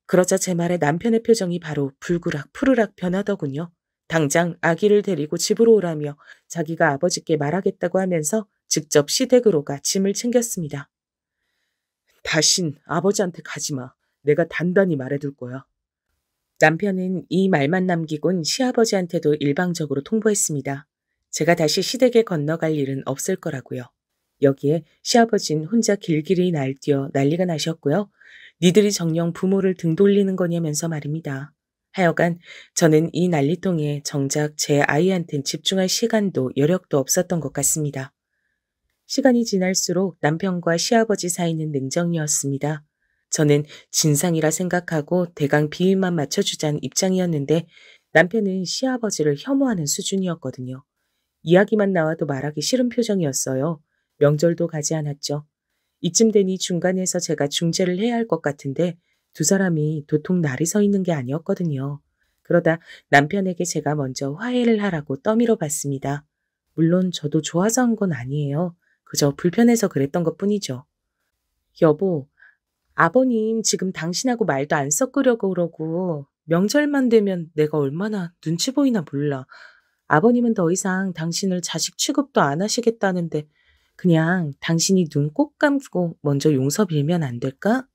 B: 그러자 제 말에 남편의 표정이 바로 불그락 푸르락 변하더군요. 당장 아기를 데리고 집으로 오라며 자기가 아버지께 말하겠다고 하면서 직접 시댁으로 가 짐을 챙겼습니다. 다신 아버지한테 가지 마. 내가 단단히 말해둘 거야. 남편은 이 말만 남기곤 시아버지한테도 일방적으로 통보했습니다. 제가 다시 시댁에 건너갈 일은 없을 거라고요. 여기에 시아버진 혼자 길길이 날뛰어 난리가 나셨고요. 니들이 정녕 부모를 등 돌리는 거냐면서 말입니다. 하여간 저는 이 난리통에 정작 제 아이한텐 집중할 시간도 여력도 없었던 것 같습니다. 시간이 지날수록 남편과 시아버지 사이는 냉정이었습니다. 저는 진상이라 생각하고 대강 비위만 맞춰주자는 입장이었는데 남편은 시아버지를 혐오하는 수준이었거든요. 이야기만 나와도 말하기 싫은 표정이었어요. 명절도 가지 않았죠. 이쯤 되니 중간에서 제가 중재를 해야 할 것 같은데 두 사람이 도통 날이 서 있는 게 아니었거든요. 그러다 남편에게 제가 먼저 화해를 하라고 떠밀어 봤습니다. 물론 저도 좋아서 한 건 아니에요. 그저 불편해서 그랬던 것뿐이죠. 여보, 아버님 지금 당신하고 말도 안 섞으려고 그러고 명절만 되면 내가 얼마나 눈치 보이나 몰라. 아버님은 더 이상 당신을 자식 취급도 안 하시겠다는데 그냥 당신이 눈 꼭 감고 먼저 용서 빌면 안 될까?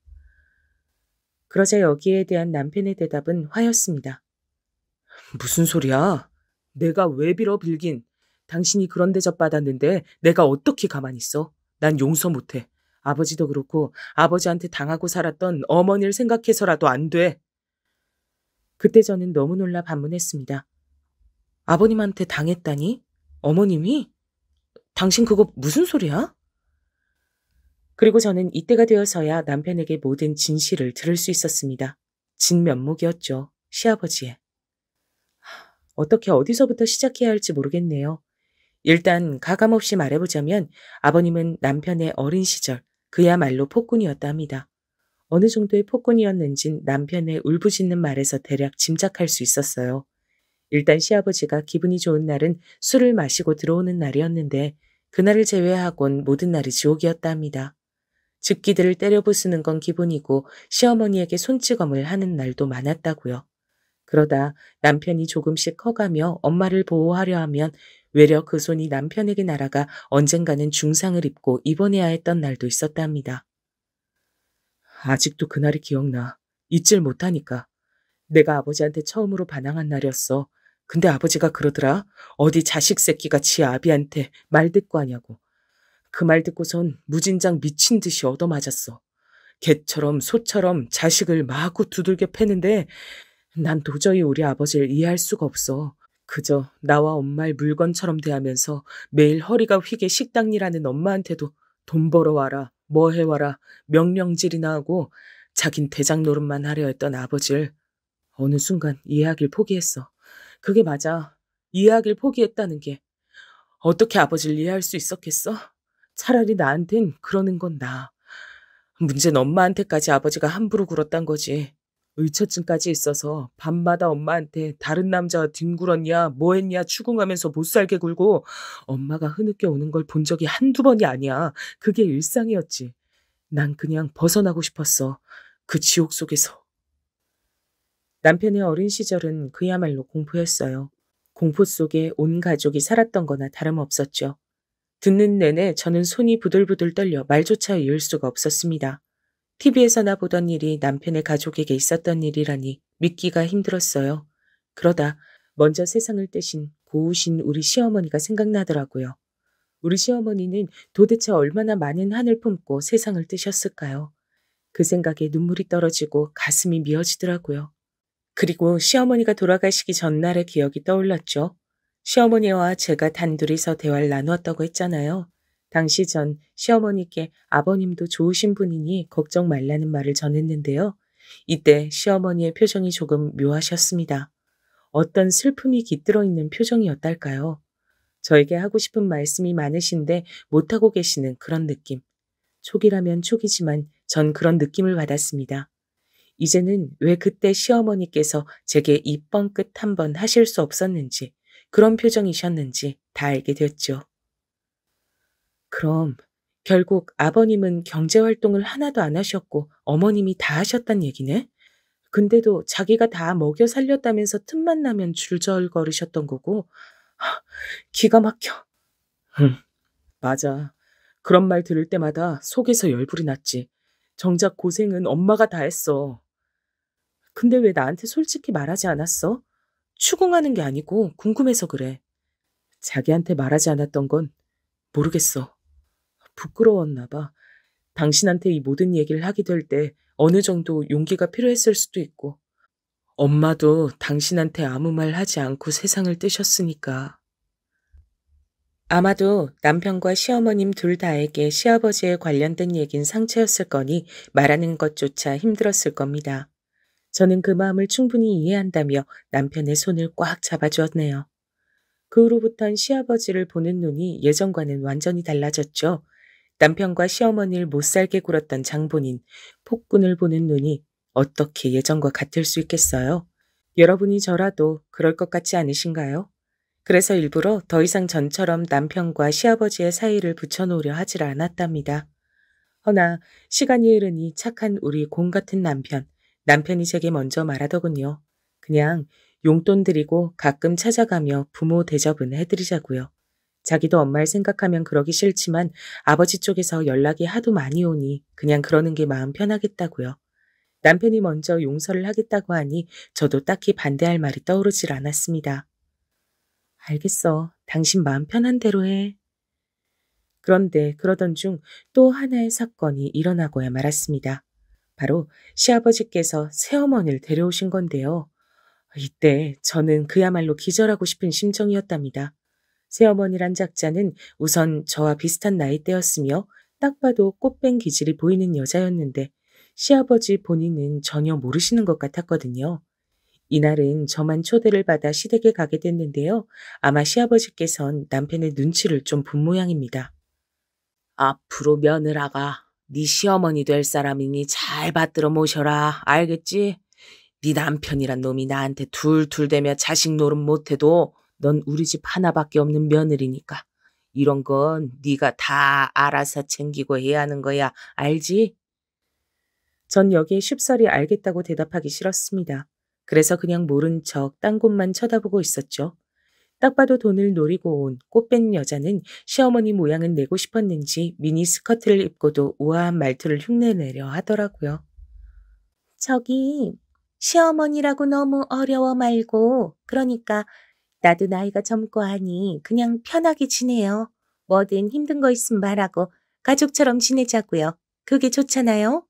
B: 그러자 여기에 대한 남편의 대답은 화였습니다. 무슨 소리야? 내가 왜 빌어 빌긴. 당신이 그런 대접 받았는데 내가 어떻게 가만히 있어? 난 용서 못해. 아버지도 그렇고 아버지한테 당하고 살았던 어머니를 생각해서라도 안 돼. 그때 저는 너무 놀라 반문했습니다. 아버님한테 당했다니? 어머님이? 당신 그거 무슨 소리야? 그리고 저는 이때가 되어서야 남편에게 모든 진실을 들을 수 있었습니다. 진면목이었죠. 시아버지의. 어떻게 어디서부터 시작해야 할지 모르겠네요. 일단 가감없이 말해보자면 아버님은 남편의 어린 시절 그야말로 폭군이었다 합니다. 어느 정도의 폭군이었는진 남편의 울부짖는 말에서 대략 짐작할 수 있었어요. 일단 시아버지가 기분이 좋은 날은 술을 마시고 들어오는 날이었는데 그날을 제외하곤 모든 날이 지옥이었다 합니다. 집기들을 때려 부수는 건 기본이고 시어머니에게 손찌검을 하는 날도 많았다고요. 그러다 남편이 조금씩 커가며 엄마를 보호하려 하면 외려 그 손이 남편에게 날아가 언젠가는 중상을 입고 입원해야 했던 날도 있었다 합니다. 아직도 그날이 기억나. 잊질 못하니까. 내가 아버지한테 처음으로 반항한 날이었어. 근데 아버지가 그러더라. 어디 자식 새끼가 지 아비한테 말대꾸 하냐고. 그 말 듣고선 무진장 미친 듯이 얻어맞았어. 개처럼 소처럼 자식을 마구 두들겨 패는데 난 도저히 우리 아버지를 이해할 수가 없어. 그저 나와 엄마를 물건처럼 대하면서 매일 허리가 휘게 식당 일하는 엄마한테도 돈 벌어와라, 뭐 해와라, 명령질이나 하고 자긴 대장 노릇만 하려 했던 아버지를 어느 순간 이해하길 포기했어. 그게 맞아. 이해하길 포기했다는 게. 어떻게 아버지를 이해할 수 있었겠어? 차라리 나한텐 그러는 건 나아. 문제는 엄마한테까지 아버지가 함부로 굴었단 거지. 의처증까지 있어서 밤마다 엄마한테 다른 남자와 뒹굴었냐 뭐 했냐 추궁하면서 못살게 굴고 엄마가 흐느껴 오는 걸 본 적이 한두 번이 아니야. 그게 일상이었지. 난 그냥 벗어나고 싶었어. 그 지옥 속에서. 남편의 어린 시절은 그야말로 공포였어요. 공포 속에 온 가족이 살았던 거나 다름없었죠. 듣는 내내 저는 손이 부들부들 떨려 말조차 이을 수가 없었습니다. TV에서나 보던 일이 남편의 가족에게 있었던 일이라니 믿기가 힘들었어요. 그러다 먼저 세상을 떼신 고우신 우리 시어머니가 생각나더라고요. 우리 시어머니는 도대체 얼마나 많은 한을 품고 세상을 뜨셨을까요? 그 생각에 눈물이 떨어지고 가슴이 미어지더라고요. 그리고 시어머니가 돌아가시기 전날의 기억이 떠올랐죠. 시어머니와 제가 단둘이서 대화를 나누었다고 했잖아요. 당시 전 시어머니께 아버님도 좋으신 분이니 걱정 말라는 말을 전했는데요. 이때 시어머니의 표정이 조금 묘하셨습니다. 어떤 슬픔이 깃들어 있는 표정이었달까요? 저에게 하고 싶은 말씀이 많으신데 못하고 계시는 그런 느낌. 촉이라면 촉이지만 전 그런 느낌을 받았습니다. 이제는 왜 그때 시어머니께서 제게 이 뻥끗 한번 하실 수 없었는지, 그런 표정이셨는지 다 알게 됐죠. 그럼 결국 아버님은 경제활동을 하나도 안 하셨고 어머님이 다 하셨단 얘기네? 근데도 자기가 다 먹여 살렸다면서 틈만 나면 줄절거리셨던 거고, 기가 막혀. 맞아. 그런 말 들을 때마다 속에서 열불이 났지. 정작 고생은 엄마가 다 했어. 근데 왜 나한테 솔직히 말하지 않았어? 추궁하는 게 아니고 궁금해서 그래. 자기한테 말하지 않았던 건 모르겠어. 부끄러웠나 봐. 당신한테 이 모든 얘기를 하게 될 때 어느 정도 용기가 필요했을 수도 있고. 엄마도 당신한테 아무 말 하지 않고 세상을 뜨셨으니까. 아마도 남편과 시어머님 둘 다에게 시아버지에 관련된 얘긴 상처였을 거니 말하는 것조차 힘들었을 겁니다. 저는 그 마음을 충분히 이해한다며 남편의 손을 꽉 잡아주었네요. 그 후로부턴 시아버지를 보는 눈이 예전과는 완전히 달라졌죠. 남편과 시어머니를 못살게 굴었던 장본인, 폭군을 보는 눈이 어떻게 예전과 같을 수 있겠어요? 여러분이 저라도 그럴 것 같지 않으신가요? 그래서 일부러 더 이상 전처럼 남편과 시아버지의 사이를 붙여놓으려 하질 않았답니다. 허나 시간이 흐르니 착한 우리 공 같은 남편이 제게 먼저 말하더군요. 그냥 용돈 드리고 가끔 찾아가며 부모 대접은 해드리자고요. 자기도 엄마를 생각하면 그러기 싫지만 아버지 쪽에서 연락이 하도 많이 오니 그냥 그러는 게 마음 편하겠다고요. 남편이 먼저 용서를 하겠다고 하니 저도 딱히 반대할 말이 떠오르질 않았습니다. 알겠어. 당신 마음 편한 대로 해. 그런데 그러던 중 또 하나의 사건이 일어나고야 말았습니다. 바로 시아버지께서 새어머니를 데려오신 건데요. 이때 저는 그야말로 기절하고 싶은 심정이었답니다. 새어머니란 작자는 우선 저와 비슷한 나이대였으며 딱 봐도 꽃뱀 기질이 보이는 여자였는데 시아버지 본인은 전혀 모르시는 것 같았거든요. 이날은 저만 초대를 받아 시댁에 가게 됐는데요. 아마 시아버지께선 남편의 눈치를 좀 본 모양입니다. 앞으로 며느라가 네 시어머니 될 사람이니 잘 받들어 모셔라. 알겠지? 네 남편이란 놈이 나한테 툴툴대며 자식 노릇 못해도 넌 우리 집 하나밖에 없는 며느리니까. 이런 건 네가 다 알아서 챙기고 해야 하는 거야. 알지? 전 여기에 쉽사리 알겠다고 대답하기 싫었습니다. 그래서 그냥 모른 척 딴 곳만 쳐다보고 있었죠. 딱 봐도 돈을 노리고 온 꽃뱀 여자는 시어머니 모양은 내고 싶었는지 미니 스커트를 입고도 우아한 말투를 흉내내려 하더라고요. 저기 시어머니라고 너무 어려워 말고 그러니까 나도 나이가 젊고 하니 그냥 편하게 지내요. 뭐든 힘든 거 있으면 말하고 가족처럼 지내자고요. 그게 좋잖아요.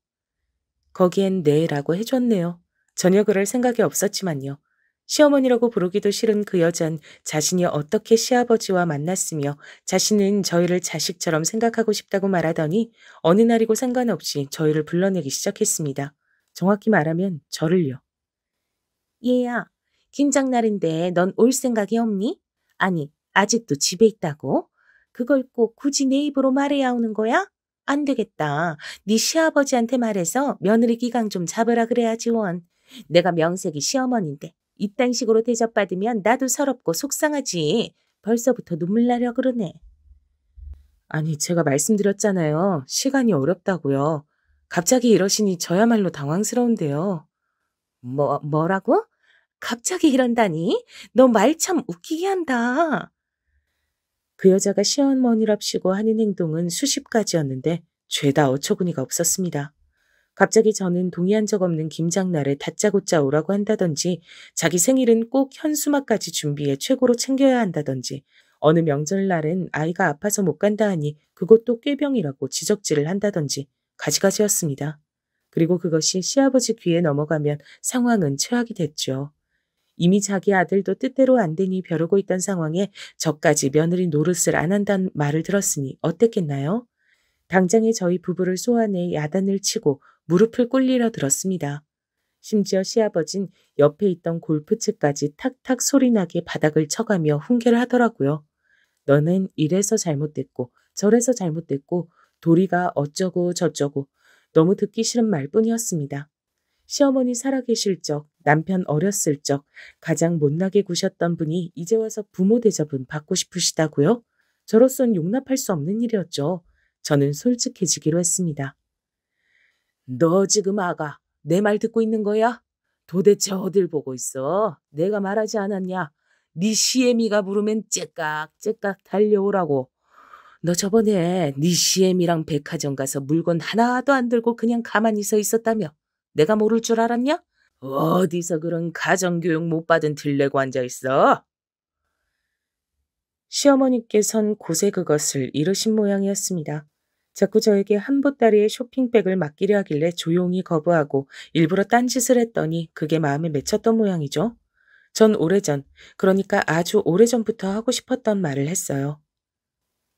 B: 거기엔 네라고 해줬네요. 전혀 그럴 생각이 없었지만요. 시어머니라고 부르기도 싫은 그 여잔 자신이 어떻게 시아버지와 만났으며 자신은 저희를 자식처럼 생각하고 싶다고 말하더니 어느 날이고 상관없이 저희를 불러내기 시작했습니다. 정확히 말하면 저를요. 얘야, 김장날인데 넌 올 생각이 없니? 아니, 아직도 집에 있다고? 그걸 꼭 굳이 내 입으로 말해야 오는 거야? 안 되겠다. 네 시아버지한테 말해서 며느리 기강 좀 잡으라 그래야지 원. 내가 명색이 시어머니인데 이딴 식으로 대접받으면 나도 서럽고 속상하지. 벌써부터 눈물 나려 그러네. 아니, 제가 말씀드렸잖아요. 시간이 어렵다고요. 갑자기 이러시니 저야말로 당황스러운데요. 뭐라고? 갑자기 이런다니? 너 말 참 웃기게 한다. 그 여자가 시어머니랍시고 하는 행동은 수십 가지였는데 죄다 어처구니가 없었습니다. 갑자기 저는 동의한 적 없는 김장날에 다짜고짜 오라고 한다든지 자기 생일은 꼭 현수막까지 준비해 최고로 챙겨야 한다든지 어느 명절날엔 아이가 아파서 못 간다 하니 그것도 꾀병이라고 지적질을 한다든지 가지가지였습니다. 그리고 그것이 시아버지 귀에 넘어가면 상황은 최악이 됐죠. 이미 자기 아들도 뜻대로 안 되니 벼르고 있던 상황에 저까지 며느리 노릇을 안 한다는 말을 들었으니 어땠겠나요? 당장에 저희 부부를 소환해 야단을 치고 무릎을 꿇리려 들었습니다. 심지어 시아버진 옆에 있던 골프채까지 탁탁 소리나게 바닥을 쳐가며 훈계를 하더라고요. 너는 이래서 잘못됐고 저래서 잘못됐고 도리가 어쩌고 저쩌고 너무 듣기 싫은 말뿐이었습니다. 시어머니 살아계실 적, 남편 어렸을 적 가장 못나게 구셨던 분이 이제 와서 부모 대접은 받고 싶으시다고요? 저로선 용납할 수 없는 일이었죠. 저는 솔직해지기로 했습니다. 너 지금 아가 내 말 듣고 있는 거야? 도대체 어딜 보고 있어? 내가 말하지 않았냐? 네 시애미가 부르면 째깍째깍 달려오라고. 너 저번에 네 시애미랑 백화점 가서 물건 하나도 안 들고 그냥 가만히 서 있었다며? 내가 모를 줄 알았냐? 어디서 그런 가정교육 못 받은 들레고 앉아있어? 시어머니께선 고세 그것을 이르신 모양이었습니다. 자꾸 저에게 한 보따리의 쇼핑백을 맡기려 하길래 조용히 거부하고 일부러 딴짓을 했더니 그게 마음에 맺혔던 모양이죠. 전 오래전, 그러니까 아주 오래전부터 하고 싶었던 말을 했어요.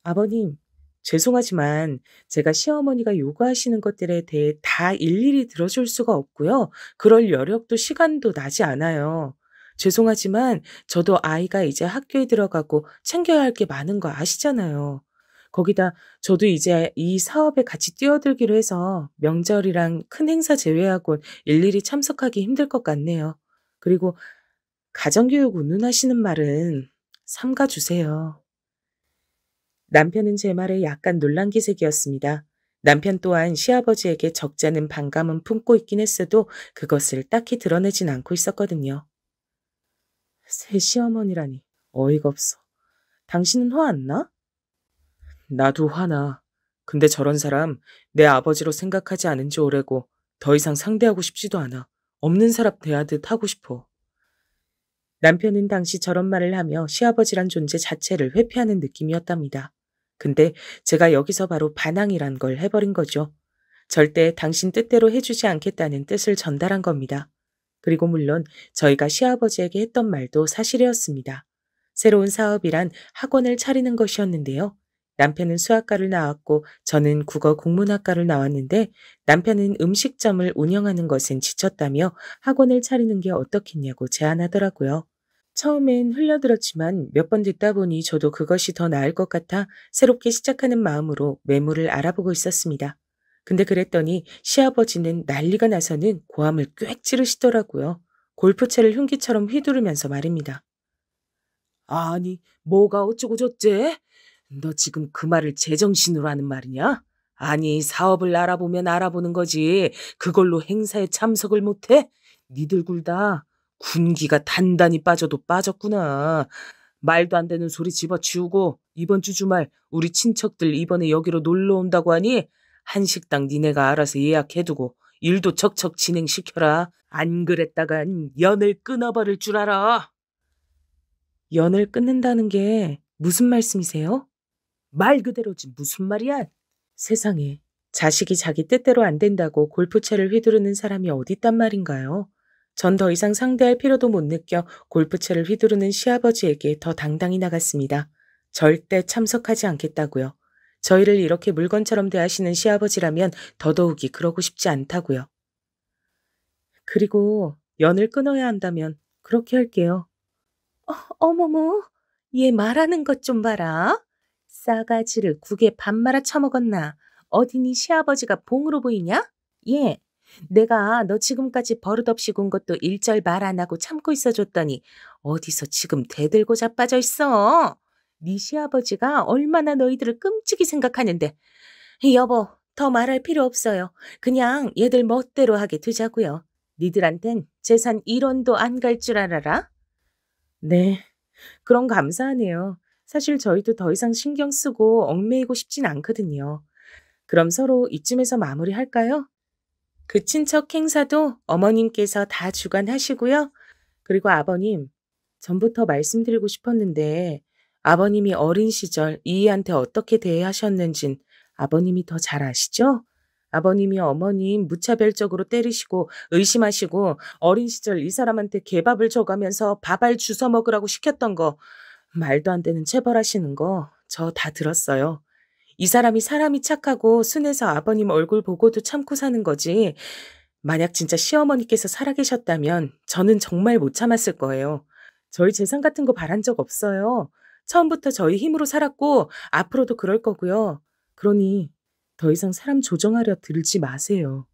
B: 아버님, 죄송하지만 제가 시어머니가 요구하시는 것들에 대해 다 일일이 들어줄 수가 없고요. 그럴 여력도 시간도 나지 않아요. 죄송하지만 저도 아이가 이제 학교에 들어가고 챙겨야 할 게 많은 거 아시잖아요. 거기다 저도 이제 이 사업에 같이 뛰어들기로 해서 명절이랑 큰 행사 제외하곤 일일이 참석하기 힘들 것 같네요. 그리고 가정교육 운운하시는 말은 삼가 주세요. 남편은 제 말에 약간 놀란 기색이었습니다. 남편 또한 시아버지에게 적잖은 반감은 품고 있긴 했어도 그것을 딱히 드러내진 않고 있었거든요. 새 시어머니라니 어이가 없어. 당신은 화 안 나? 나도 화나. 근데 저런 사람 내 아버지로 생각하지 않은 지 오래고 더 이상 상대하고 싶지도 않아. 없는 사람 대하듯 하고 싶어. 남편은 당시 저런 말을 하며 시아버지란 존재 자체를 회피하는 느낌이었답니다. 근데 제가 여기서 바로 반항이란 걸 해버린 거죠. 절대 당신 뜻대로 해주지 않겠다는 뜻을 전달한 겁니다. 그리고 물론 저희가 시아버지에게 했던 말도 사실이었습니다. 새로운 사업이란 학원을 차리는 것이었는데요. 남편은 수학과를 나왔고 저는 국어 국문학과를 나왔는데 남편은 음식점을 운영하는 것엔 지쳤다며 학원을 차리는 게 어떻겠냐고 제안하더라고요. 처음엔 흘려들었지만 몇 번 듣다 보니 저도 그것이 더 나을 것 같아 새롭게 시작하는 마음으로 매물을 알아보고 있었습니다. 근데 그랬더니 시아버지는 난리가 나서는 고함을 꽥 지르시더라고요. 골프채를 흉기처럼 휘두르면서 말입니다. 아니, 뭐가 어쩌고 저쩌? 너 지금 그 말을 제정신으로 하는 말이냐? 아니, 사업을 알아보면 알아보는 거지. 그걸로 행사에 참석을 못해? 니들 굴다 군기가 단단히 빠져도 빠졌구나. 말도 안 되는 소리 집어치우고 이번 주 주말 우리 친척들 이번에 여기로 놀러 온다고 하니 한식당 니네가 알아서 예약해두고 일도 척척 진행시켜라. 안 그랬다간 연을 끊어버릴 줄 알아. 연을 끊는다는 게 무슨 말씀이세요? 말 그대로지 무슨 말이야? 세상에, 자식이 자기 뜻대로 안 된다고 골프채를 휘두르는 사람이 어딨단 말인가요? 전 더 이상 상대할 필요도 못 느껴 골프채를 휘두르는 시아버지에게 더 당당히 나갔습니다. 절대 참석하지 않겠다고요. 저희를 이렇게 물건처럼 대하시는 시아버지라면 더더욱이 그러고 싶지 않다고요. 그리고 연을 끊어야 한다면 그렇게 할게요. 어머머, 얘 말하는 것 좀 봐라. 싸가지를 국에 밥 말아 처먹었나? 어디니 시아버지가 봉으로 보이냐? 얘, 내가 너 지금까지 버릇없이 군 것도 일절 말 안 하고 참고 있어줬더니 어디서 지금 대들고 자빠져 있어? 네 시아버지가 얼마나 너희들을 끔찍이 생각하는데. 여보, 더 말할 필요 없어요. 그냥 얘들 멋대로 하게 두자고요. 니들한텐 재산 1원도 안 갈 줄 알아라? 네, 그럼 감사하네요. 사실 저희도 더 이상 신경 쓰고 얽매이고 싶진 않거든요. 그럼 서로 이쯤에서 마무리할까요? 그 친척 행사도 어머님께서 다 주관하시고요. 그리고 아버님, 전부터 말씀드리고 싶었는데 아버님이 어린 시절 이희한테 어떻게 대하셨는진 아버님이 더 잘 아시죠? 아버님이 어머님 무차별적으로 때리시고 의심하시고 어린 시절 이 사람한테 개밥을 줘가면서 밥알 주워 먹으라고 시켰던 거, 말도 안 되는 체벌하시는 거 저 다 들었어요. 이 사람이 사람이 착하고 순해서 아버님 얼굴 보고도 참고 사는 거지. 만약 진짜 시어머니께서 살아계셨다면 저는 정말 못 참았을 거예요. 저희 재산 같은 거 바란 적 없어요. 처음부터 저희 힘으로 살았고 앞으로도 그럴 거고요. 그러니 더 이상 사람 조정하려 들지 마세요.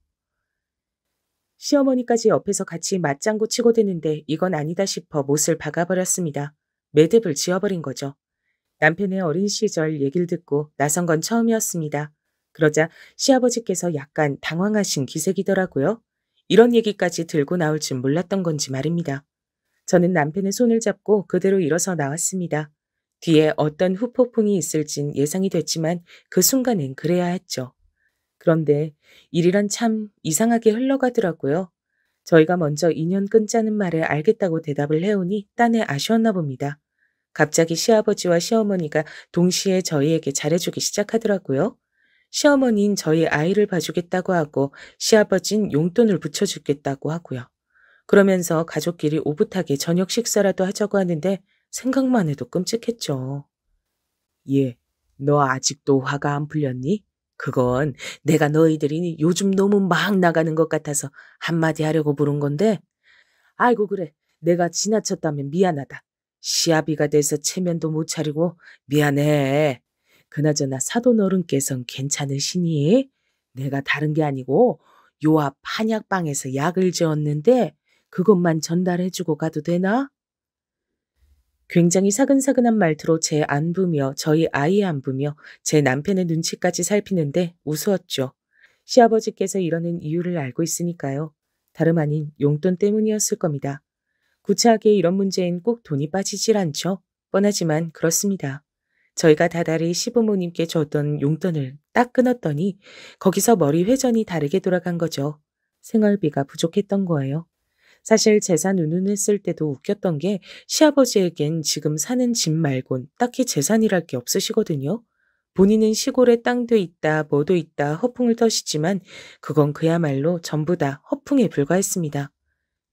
B: 시어머니까지 옆에서 같이 맞장구 치고 드는데 이건 아니다 싶어 못을 박아버렸습니다. 매듭을 지어버린 거죠. 남편의 어린 시절 얘기를 듣고 나선 건 처음이었습니다. 그러자 시아버지께서 약간 당황하신 기색이더라고요. 이런 얘기까지 들고 나올 줄 몰랐던 건지 말입니다. 저는 남편의 손을 잡고 그대로 일어서 나왔습니다. 뒤에 어떤 후폭풍이 있을진 예상이 됐지만 그 순간엔 그래야 했죠. 그런데 일이란 참 이상하게 흘러가더라고요. 저희가 먼저 인연 끊자는 말에 알겠다고 대답을 해오니 딴에 아쉬웠나 봅니다. 갑자기 시아버지와 시어머니가 동시에 저희에게 잘해주기 시작하더라고요. 시어머니는 저희 아이를 봐주겠다고 하고 시아버진 용돈을 붙여주겠다고 하고요. 그러면서 가족끼리 오붓하게 저녁 식사라도 하자고 하는데 생각만 해도 끔찍했죠. 예, 너 아직도 화가 안 풀렸니? 그건 내가 너희들이 요즘 너무 막 나가는 것 같아서 한마디 하려고 부른 건데. 아이고 그래, 내가 지나쳤다면 미안하다. 시아비가 돼서 체면도 못 차리고 미안해. 그나저나 사돈 어른께선 괜찮으시니? 내가 다른 게 아니고 요 앞 한약방에서 약을 지었는데 그것만 전달해주고 가도 되나? 굉장히 사근사근한 말투로 제 안부며 저희 아이 안부며 제 남편의 눈치까지 살피는데 우스웠죠. 시아버지께서 이러는 이유를 알고 있으니까요. 다름 아닌 용돈 때문이었을 겁니다. 구차하게 이런 문제엔 꼭 돈이 빠지질 않죠. 뻔하지만 그렇습니다. 저희가 다달이 시부모님께 줬던 용돈을 딱 끊었더니 거기서 머리 회전이 다르게 돌아간 거죠. 생활비가 부족했던 거예요. 사실 재산 운운했을 때도 웃겼던 게 시아버지에겐 지금 사는 집 말곤 딱히 재산이랄 게 없으시거든요. 본인은 시골에 땅도 있다 뭐도 있다 허풍을 터시지만 그건 그야말로 전부 다 허풍에 불과했습니다.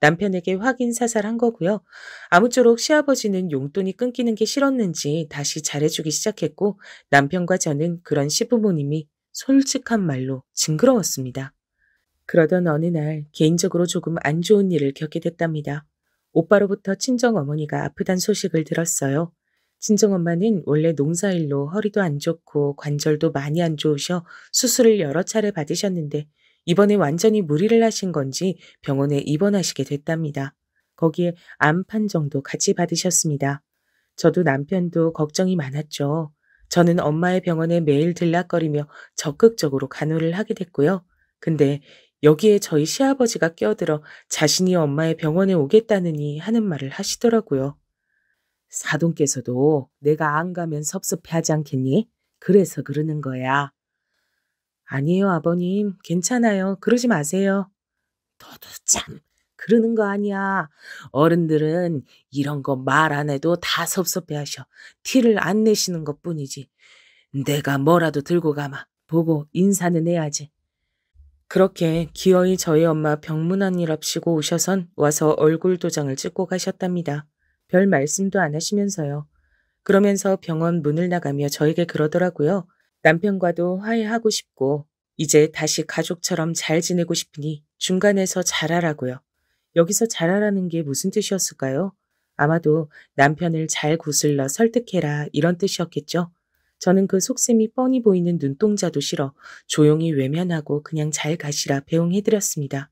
B: 남편에게 확인 사살한 거고요. 아무쪼록 시아버지는 용돈이 끊기는 게 싫었는지 다시 잘해주기 시작했고 남편과 저는 그런 시부모님이 솔직한 말로 징그러웠습니다. 그러던 어느 날 개인적으로 조금 안 좋은 일을 겪게 됐답니다. 오빠로부터 친정어머니가 아프단 소식을 들었어요. 친정엄마는 원래 농사일로 허리도 안 좋고 관절도 많이 안 좋으셔 수술을 여러 차례 받으셨는데 이번에 완전히 무리를 하신 건지 병원에 입원하시게 됐답니다. 거기에 암 판정도 같이 받으셨습니다. 저도 남편도 걱정이 많았죠. 저는 엄마의 병원에 매일 들락거리며 적극적으로 간호를 하게 됐고요. 근데 여기에 저희 시아버지가 끼어들어 자신이 엄마의 병원에 오겠다느니 하는 말을 하시더라고요. 사돈께서도 내가 안 가면 섭섭해하지 않겠니? 그래서 그러는 거야. 아니에요, 아버님. 괜찮아요. 그러지 마세요. 너도 참, 그러는 거 아니야. 어른들은 이런 거 말 안 해도 다 섭섭해하셔. 티를 안 내시는 것뿐이지. 내가 뭐라도 들고 가마. 보고 인사는 해야지. 그렇게 기어이 저희 엄마 병문안이랍시고 오셔선 와서 얼굴 도장을 찍고 가셨답니다. 별 말씀도 안 하시면서요. 그러면서 병원 문을 나가며 저에게 그러더라고요. 남편과도 화해하고 싶고 이제 다시 가족처럼 잘 지내고 싶으니 중간에서 잘하라고요. 여기서 잘하라는 게 무슨 뜻이었을까요? 아마도 남편을 잘 구슬러 설득해라 이런 뜻이었겠죠. 저는 그 속셈이 뻔히 보이는 눈동자도 싫어 조용히 외면하고 그냥 잘 가시라 배웅해드렸습니다.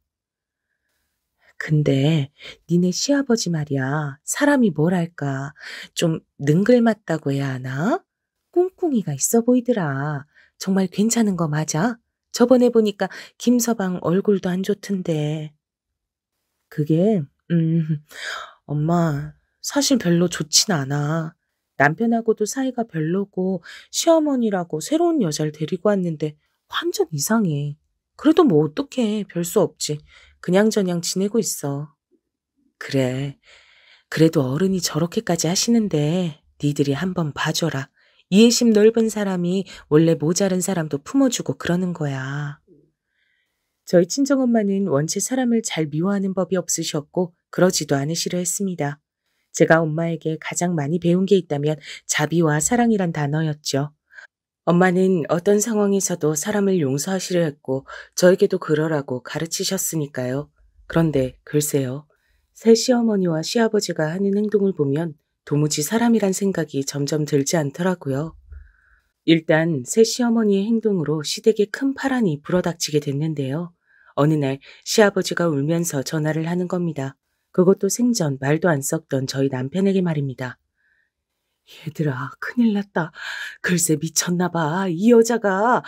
B: 근데 니네 시아버지 말이야. 사람이 뭐랄까 좀 능글맞다고 해야 하나? 꿍꿍이가 있어 보이더라. 정말 괜찮은 거 맞아? 저번에 보니까 김서방 얼굴도 안 좋던데. 그게 엄마 사실 별로 좋진 않아. 남편하고도 사이가 별로고 시어머니라고 새로운 여자를 데리고 왔는데 완전 이상해. 그래도 뭐 어떡해. 별 수 없지. 그냥저냥 지내고 있어. 그래. 그래도 어른이 저렇게까지 하시는데 니들이 한번 봐줘라. 이해심 넓은 사람이 원래 모자른 사람도 품어주고 그러는 거야. 저희 친정엄마는 원체 사람을 잘 미워하는 법이 없으셨고 그러지도 않으시려 했습니다. 제가 엄마에게 가장 많이 배운 게 있다면 자비와 사랑이란 단어였죠. 엄마는 어떤 상황에서도 사람을 용서하시려 했고 저에게도 그러라고 가르치셨으니까요. 그런데 글쎄요. 새 시어머니와 시아버지가 하는 행동을 보면 도무지 사람이란 생각이 점점 들지 않더라고요. 일단 새 시어머니의 행동으로 시댁에 큰 파란이 불어닥치게 됐는데요. 어느 날 시아버지가 울면서 전화를 하는 겁니다. 그것도 생전 말도 안 섞던 저희 남편에게 말입니다. 얘들아, 큰일 났다. 글쎄 미쳤나 봐. 이 여자가.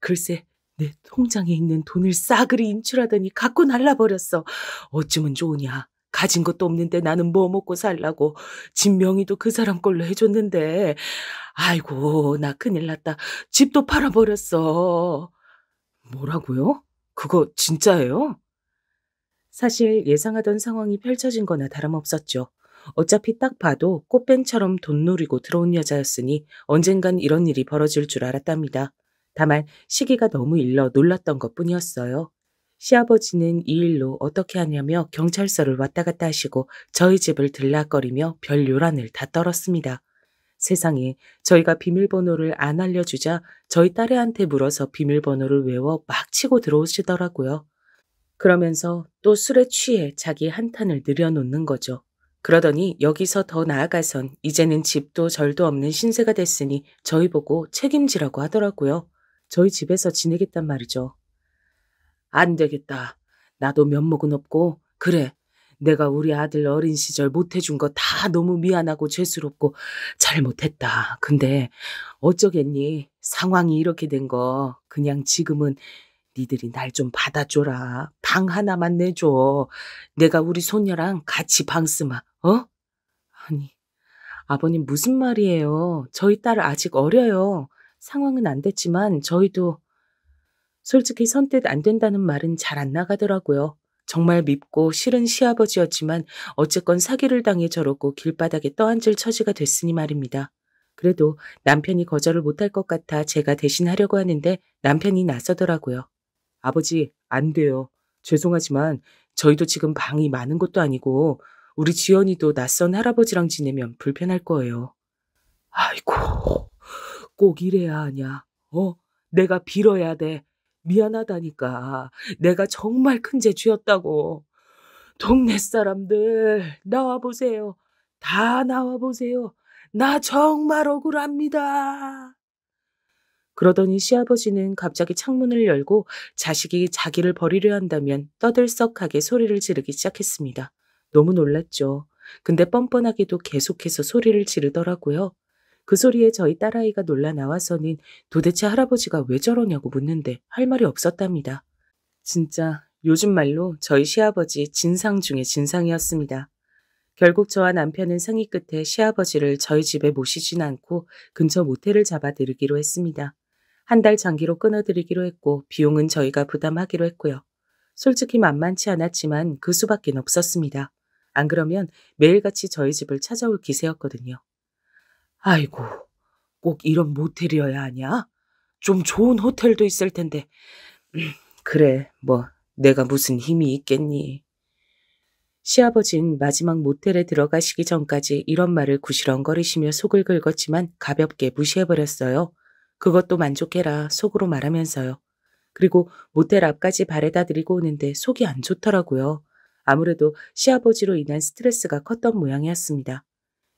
B: 글쎄 내 통장에 있는 돈을 싸그리 인출하더니 갖고 날라버렸어. 어쩌면 좋으냐. 가진 것도 없는데 나는 뭐 먹고 살라고. 집 명의도 그 사람 걸로 해줬는데. 아이고 나 큰일 났다. 집도 팔아버렸어. 뭐라고요? 그거 진짜예요? 사실 예상하던 상황이 펼쳐진 거나 다름없었죠. 어차피 딱 봐도 꽃뱀처럼 돈 노리고 들어온 여자였으니 언젠간 이런 일이 벌어질 줄 알았답니다. 다만 시기가 너무 일러 놀랐던 것뿐이었어요. 시아버지는 이 일로 어떻게 하냐며 경찰서를 왔다 갔다 하시고 저희 집을 들락거리며 별 요란을 다 떨었습니다. 세상에 저희가 비밀번호를 안 알려주자 저희 딸애한테 물어서 비밀번호를 외워 막 치고 들어오시더라고요. 그러면서 또 술에 취해 자기 한탄을 늘여놓는 거죠. 그러더니 여기서 더 나아가선 이제는 집도 절도 없는 신세가 됐으니 저희 보고 책임지라고 하더라고요. 저희 집에서 지내겠단 말이죠. 안 되겠다. 나도 면목은 없고 그래. 내가 우리 아들 어린 시절 못해준 거 다 너무 미안하고 죄스럽고 잘못했다. 근데 어쩌겠니. 상황이 이렇게 된 거 그냥 지금은 니들이 날 좀 받아줘라. 방 하나만 내줘. 내가 우리 손녀랑 같이 방 쓰마. 어? 아니, 아버님 무슨 말이에요. 저희 딸 아직 어려요. 상황은 안 됐지만 저희도 솔직히 선뜻 안 된다는 말은 잘 안 나가더라고요. 정말 밉고 싫은 시아버지였지만 어쨌건 사기를 당해 저러고 길바닥에 떠앉을 처지가 됐으니 말입니다. 그래도 남편이 거절을 못할 것 같아 제가 대신 하려고 하는데 남편이 나서더라고요. 아버지, 안 돼요. 죄송하지만 저희도 지금 방이 많은 것도 아니고 우리 지연이도 낯선 할아버지랑 지내면 불편할 거예요. 아이고, 꼭 이래야 하냐. 내가 빌어야 돼. 미안하다니까. 내가 정말 큰 죄 지었다고. 동네 사람들 나와보세요. 다 나와보세요. 나 정말 억울합니다. 그러더니 시아버지는 갑자기 창문을 열고 자식이 자기를 버리려 한다면 떠들썩하게 소리를 지르기 시작했습니다. 너무 놀랐죠. 근데 뻔뻔하게도 계속해서 소리를 지르더라고요. 그 소리에 저희 딸아이가 놀라 나와서는 도대체 할아버지가 왜 저러냐고 묻는데 할 말이 없었답니다. 진짜 요즘 말로 저희 시아버지 진상 중에 진상이었습니다. 결국 저와 남편은 상의 끝에 시아버지를 저희 집에 모시진 않고 근처 모텔을 잡아드리기로 했습니다. 한 달 장기로 끊어드리기로 했고 비용은 저희가 부담하기로 했고요. 솔직히 만만치 않았지만 그 수밖엔 없었습니다. 안 그러면 매일같이 저희 집을 찾아올 기세였거든요. 아이고, 꼭 이런 모텔이어야 하냐? 좀 좋은 호텔도 있을 텐데. 그래, 뭐 내가 무슨 힘이 있겠니? 시아버진 마지막 모텔에 들어가시기 전까지 이런 말을 구시렁거리시며 속을 긁었지만 가볍게 무시해버렸어요. 그것도 만족해라 속으로 말하면서요. 그리고 모텔 앞까지 바래다 드리고 오는데 속이 안 좋더라고요. 아무래도 시아버지로 인한 스트레스가 컸던 모양이었습니다.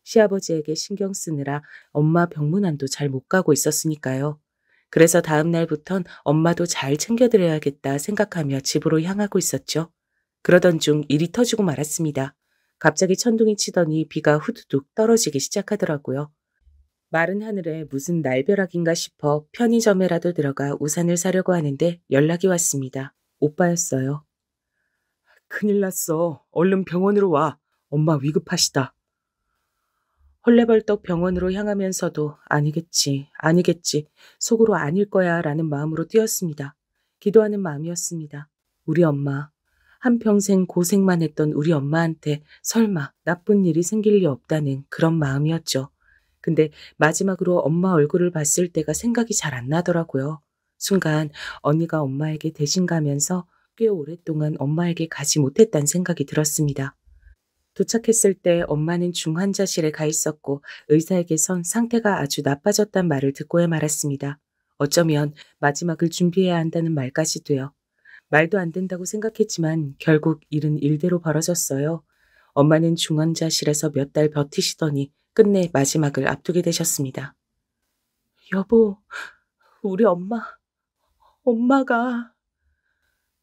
B: 시아버지에게 신경 쓰느라 엄마 병문안도 잘 못 가고 있었으니까요. 그래서 다음 날부턴 엄마도 잘 챙겨드려야겠다 생각하며 집으로 향하고 있었죠. 그러던 중 일이 터지고 말았습니다. 갑자기 천둥이 치더니 비가 후두둑 떨어지기 시작하더라고요. 마른 하늘에 무슨 날벼락인가 싶어 편의점에라도 들어가 우산을 사려고 하는데 연락이 왔습니다. 오빠였어요. 큰일 났어. 얼른 병원으로 와. 엄마 위급하시다. 헐레벌떡 병원으로 향하면서도 아니겠지, 아니겠지, 속으로 아닐 거야 라는 마음으로 뛰었습니다. 기도하는 마음이었습니다. 우리 엄마, 한평생 고생만 했던 우리 엄마한테 설마 나쁜 일이 생길 리 없다는 그런 마음이었죠. 근데 마지막으로 엄마 얼굴을 봤을 때가 생각이 잘 안 나더라고요. 순간 언니가 엄마에게 대신 가면서 꽤 오랫동안 엄마에게 가지 못했다는 생각이 들었습니다. 도착했을 때 엄마는 중환자실에 가 있었고 의사에게선 상태가 아주 나빠졌단 말을 듣고야 말았습니다. 어쩌면 마지막을 준비해야 한다는 말까지도요. 말도 안 된다고 생각했지만 결국 일은 일대로 벌어졌어요. 엄마는 중환자실에서 몇 달 버티시더니 끝내 마지막을 앞두게 되셨습니다. 여보, 우리 엄마가...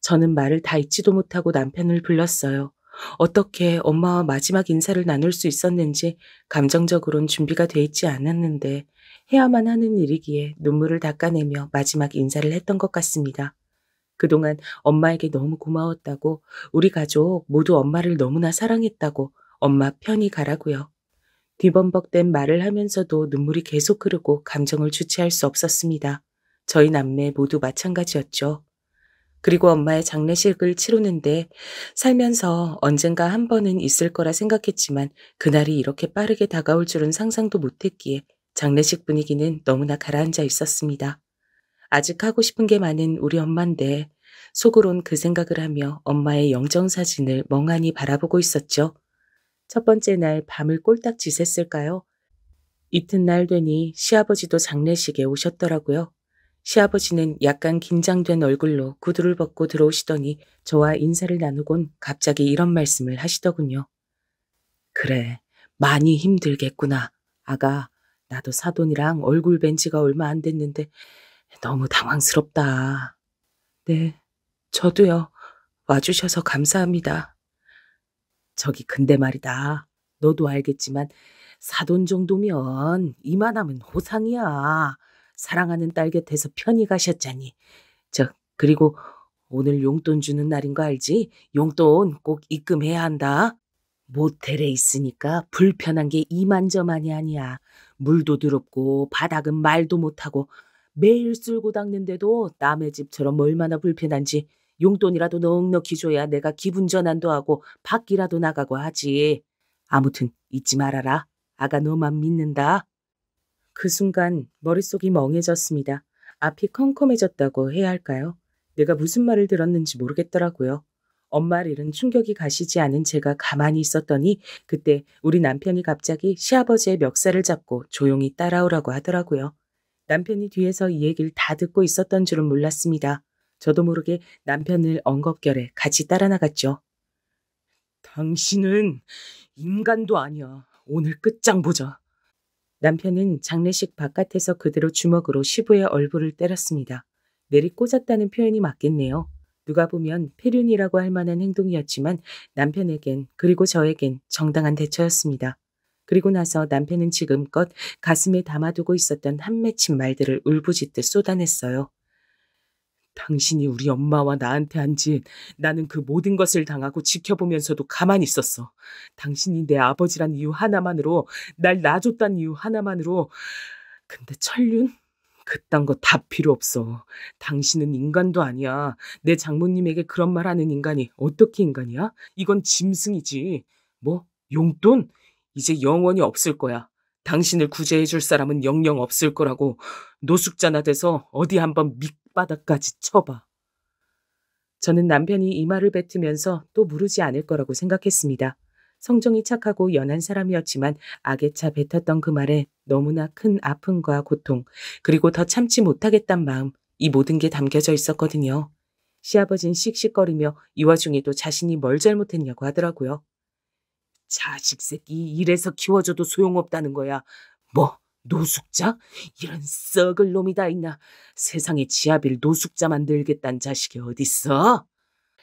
B: 저는 말을 다 잊지도 못하고 남편을 불렀어요. 어떻게 엄마와 마지막 인사를 나눌 수 있었는지 감정적으론 준비가 돼 있지 않았는데 해야만 하는 일이기에 눈물을 닦아내며 마지막 인사를 했던 것 같습니다. 그동안 엄마에게 너무 고마웠다고, 우리 가족 모두 엄마를 너무나 사랑했다고 엄마 편히 가라고요. 뒤범벅된 말을 하면서도 눈물이 계속 흐르고 감정을 주체할 수 없었습니다. 저희 남매 모두 마찬가지였죠. 그리고 엄마의 장례식을 치르는데 살면서 언젠가 한 번은 있을 거라 생각했지만 그날이 이렇게 빠르게 다가올 줄은 상상도 못했기에 장례식 분위기는 너무나 가라앉아 있었습니다. 아직 하고 싶은 게 많은 우리 엄마인데 속으론 그 생각을 하며 엄마의 영정사진을 멍하니 바라보고 있었죠. 첫 번째 날 밤을 꼴딱 지샜을까요? 이튿날 되니 시아버지도 장례식에 오셨더라고요. 시아버지는 약간 긴장된 얼굴로 구두를 벗고 들어오시더니 저와 인사를 나누곤 갑자기 이런 말씀을 하시더군요. 그래, 많이 힘들겠구나. 아가, 나도 사돈이랑 얼굴 뵌 지가 얼마 안 됐는데 너무 당황스럽다. 네, 저도요. 와주셔서 감사합니다. 저기 근데 말이다. 너도 알겠지만 사돈 정도면 이만하면 호상이야. 사랑하는 딸 곁에서 편히 가셨자니. 그리고 오늘 용돈 주는 날인 거 알지? 용돈 꼭 입금해야 한다. 모텔에 있으니까 불편한 게 이만저만이 아니야. 물도 더럽고 바닥은 말도 못하고 매일 쓸고 닦는데도 남의 집처럼 얼마나 불편한지 용돈이라도 넉넉히 줘야 내가 기분 전환도 하고 밖이라도 나가고 하지. 아무튼 잊지 말아라. 아가 너만 믿는다. 그 순간 머릿속이 멍해졌습니다. 앞이 컴컴해졌다고 해야 할까요? 내가 무슨 말을 들었는지 모르겠더라고요. 엄마를 잃은 충격이 가시지 않은 제가 가만히 있었더니 그때 우리 남편이 갑자기 시아버지의 멱살을 잡고 조용히 따라오라고 하더라고요. 남편이 뒤에서 이 얘기를 다 듣고 있었던 줄은 몰랐습니다. 저도 모르게 남편을 엉겁결에 같이 따라 나갔죠. 당신은 인간도 아니야. 오늘 끝장 보자. 남편은 장례식 바깥에서 그대로 주먹으로 시부의 얼굴을 때렸습니다. 내리 꽂았다는 표현이 맞겠네요. 누가 보면 폐륜이라고 할 만한 행동이었지만 남편에겐 그리고 저에겐 정당한 대처였습니다. 그리고 나서 남편은 지금껏 가슴에 담아두고 있었던 한 맺힌 말들을 울부짖듯 쏟아냈어요. 당신이 우리 엄마와 나한테 한 짓, 나는 그 모든 것을 당하고 지켜보면서도 가만히 있었어. 당신이 내 아버지란 이유 하나만으로, 날 놔줬단 이유 하나만으로. 근데 천륜? 그딴 거 다 필요 없어. 당신은 인간도 아니야. 내 장모님에게 그런 말 하는 인간이 어떻게 인간이야? 이건 짐승이지. 뭐? 용돈? 이제 영원히 없을 거야. 당신을 구제해 줄 사람은 영영 없을 거라고. 노숙자나 돼서 어디 한번 밑바닥까지 쳐봐. 저는 남편이 이 말을 뱉으면서 또 무르지 않을 거라고 생각했습니다. 성정이 착하고 연한 사람이었지만 악에 차 뱉었던 그 말에 너무나 큰 아픔과 고통, 그리고 더 참지 못하겠단 마음, 이 모든 게 담겨져 있었거든요. 시아버진 씩씩거리며 이 와중에도 자신이 뭘 잘못했냐고 하더라고요. 자식 새끼 이래서 키워줘도 소용없다는 거야. 뭐 노숙자? 이런 썩을 놈이 다 있나. 세상에 지아빌 노숙자 만들겠다는 자식이 어딨어?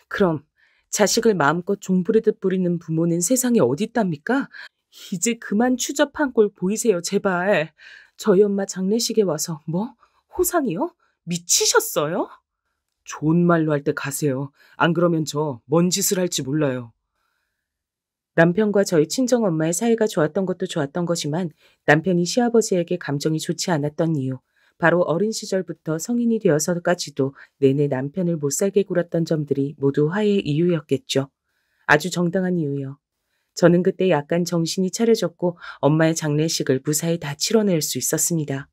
B: 그럼 자식을 마음껏 종부리듯 부리는 부모는 세상에 어딨답니까? 이제 그만 추접한 꼴 보이세요, 제발. 저희 엄마 장례식에 와서 뭐? 호상이요? 미치셨어요? 좋은 말로 할 때 가세요. 안 그러면 저 뭔 짓을 할지 몰라요. 남편과 저희 친정엄마의 사이가 좋았던 것도 좋았던 것이만 남편이 시아버지에게 감정이 좋지 않았던 이유, 바로 어린 시절부터 성인이 되어서까지도 내내 남편을 못살게 굴었던 점들이 모두 화해의 이유였겠죠. 아주 정당한 이유요. 저는 그때 약간 정신이 차려졌고 엄마의 장례식을 무사히 다 치러낼 수 있었습니다.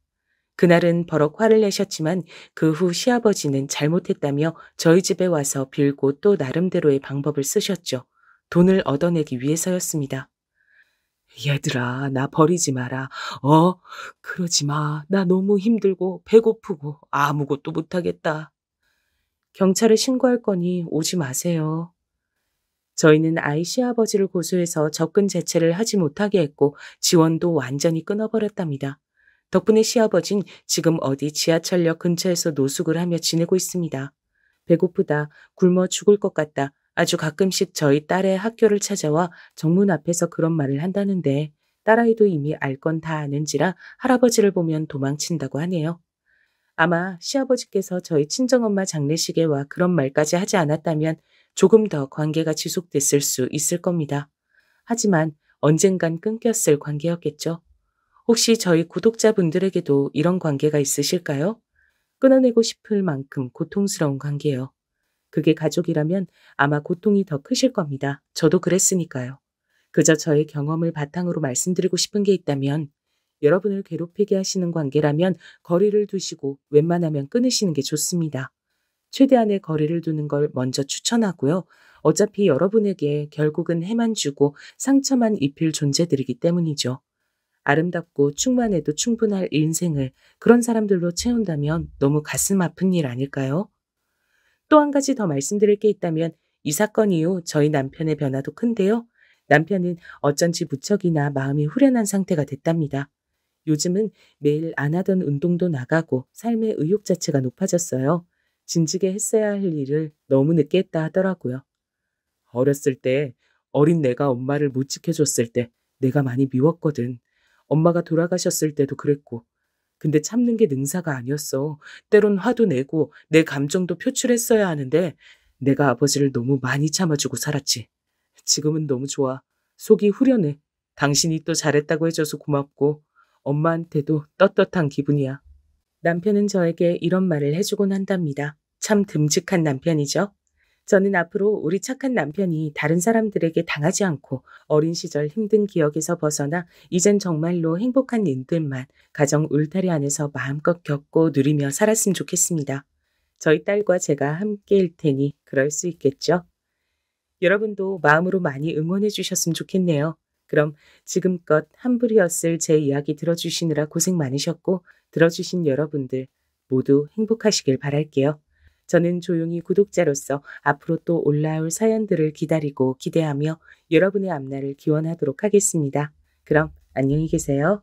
B: 그날은 버럭 화를 내셨지만 그 후 시아버지는 잘못했다며 저희 집에 와서 빌고 또 나름대로의 방법을 쓰셨죠. 돈을 얻어내기 위해서였습니다. 얘들아, 나 버리지 마라. 그러지 마. 나 너무 힘들고 배고프고 아무것도 못하겠다. 경찰에 신고할 거니 오지 마세요. 저희는 아이 시아버지를 고소해서 접근 자체를 하지 못하게 했고 지원도 완전히 끊어버렸답니다. 덕분에 시아버진 지금 어디 지하철역 근처에서 노숙을 하며 지내고 있습니다. 배고프다, 굶어 죽을 것 같다. 아주 가끔씩 저희 딸의 학교를 찾아와 정문 앞에서 그런 말을 한다는데 딸아이도 이미 알 건 다 아는지라 할아버지를 보면 도망친다고 하네요. 아마 시아버지께서 저희 친정엄마 장례식에 와 그런 말까지 하지 않았다면 조금 더 관계가 지속됐을 수 있을 겁니다. 하지만 언젠간 끊겼을 관계였겠죠. 혹시 저희 구독자분들에게도 이런 관계가 있으실까요? 끊어내고 싶을 만큼 고통스러운 관계요. 그게 가족이라면 아마 고통이 더 크실 겁니다. 저도 그랬으니까요. 그저 저의 경험을 바탕으로 말씀드리고 싶은 게 있다면 여러분을 괴롭히게 하시는 관계라면 거리를 두시고 웬만하면 끊으시는 게 좋습니다. 최대한의 거리를 두는 걸 먼저 추천하고요. 어차피 여러분에게 결국은 해만 주고 상처만 입힐 존재들이기 때문이죠. 아름답고 충만해도 충분할 인생을 그런 사람들로 채운다면 너무 가슴 아픈 일 아닐까요? 또 한 가지 더 말씀드릴 게 있다면 이 사건 이후 저희 남편의 변화도 큰데요. 남편은 어쩐지 무척이나 마음이 후련한 상태가 됐답니다. 요즘은 매일 안 하던 운동도 나가고 삶의 의욕 자체가 높아졌어요. 진즉에 했어야 할 일을 너무 늦게 했다 하더라고요. 어렸을 때 어린 내가 엄마를 못 지켜줬을 때 내가 많이 미웠거든. 엄마가 돌아가셨을 때도 그랬고. 근데 참는 게 능사가 아니었어. 때론 화도 내고 내 감정도 표출했어야 하는데 내가 아버지를 너무 많이 참아주고 살았지. 지금은 너무 좋아. 속이 후련해. 당신이 또 잘했다고 해줘서 고맙고 엄마한테도 떳떳한 기분이야. 남편은 저에게 이런 말을 해주곤 한답니다. 참 듬직한 남편이죠. 저는 앞으로 우리 착한 남편이 다른 사람들에게 당하지 않고 어린 시절 힘든 기억에서 벗어나 이젠 정말로 행복한 일들만 가정 울타리 안에서 마음껏 겪고 누리며 살았으면 좋겠습니다. 저희 딸과 제가 함께일 테니 그럴 수 있겠죠. 여러분도 마음으로 많이 응원해 주셨으면 좋겠네요. 그럼 지금껏 한불이었을 제 이야기 들어주시느라 고생 많으셨고 들어주신 여러분들 모두 행복하시길 바랄게요. 저는 조용히 구독자로서 앞으로 또 올라올 사연들을 기다리고 기대하며 여러분의 앞날을 기원하도록 하겠습니다. 그럼 안녕히 계세요.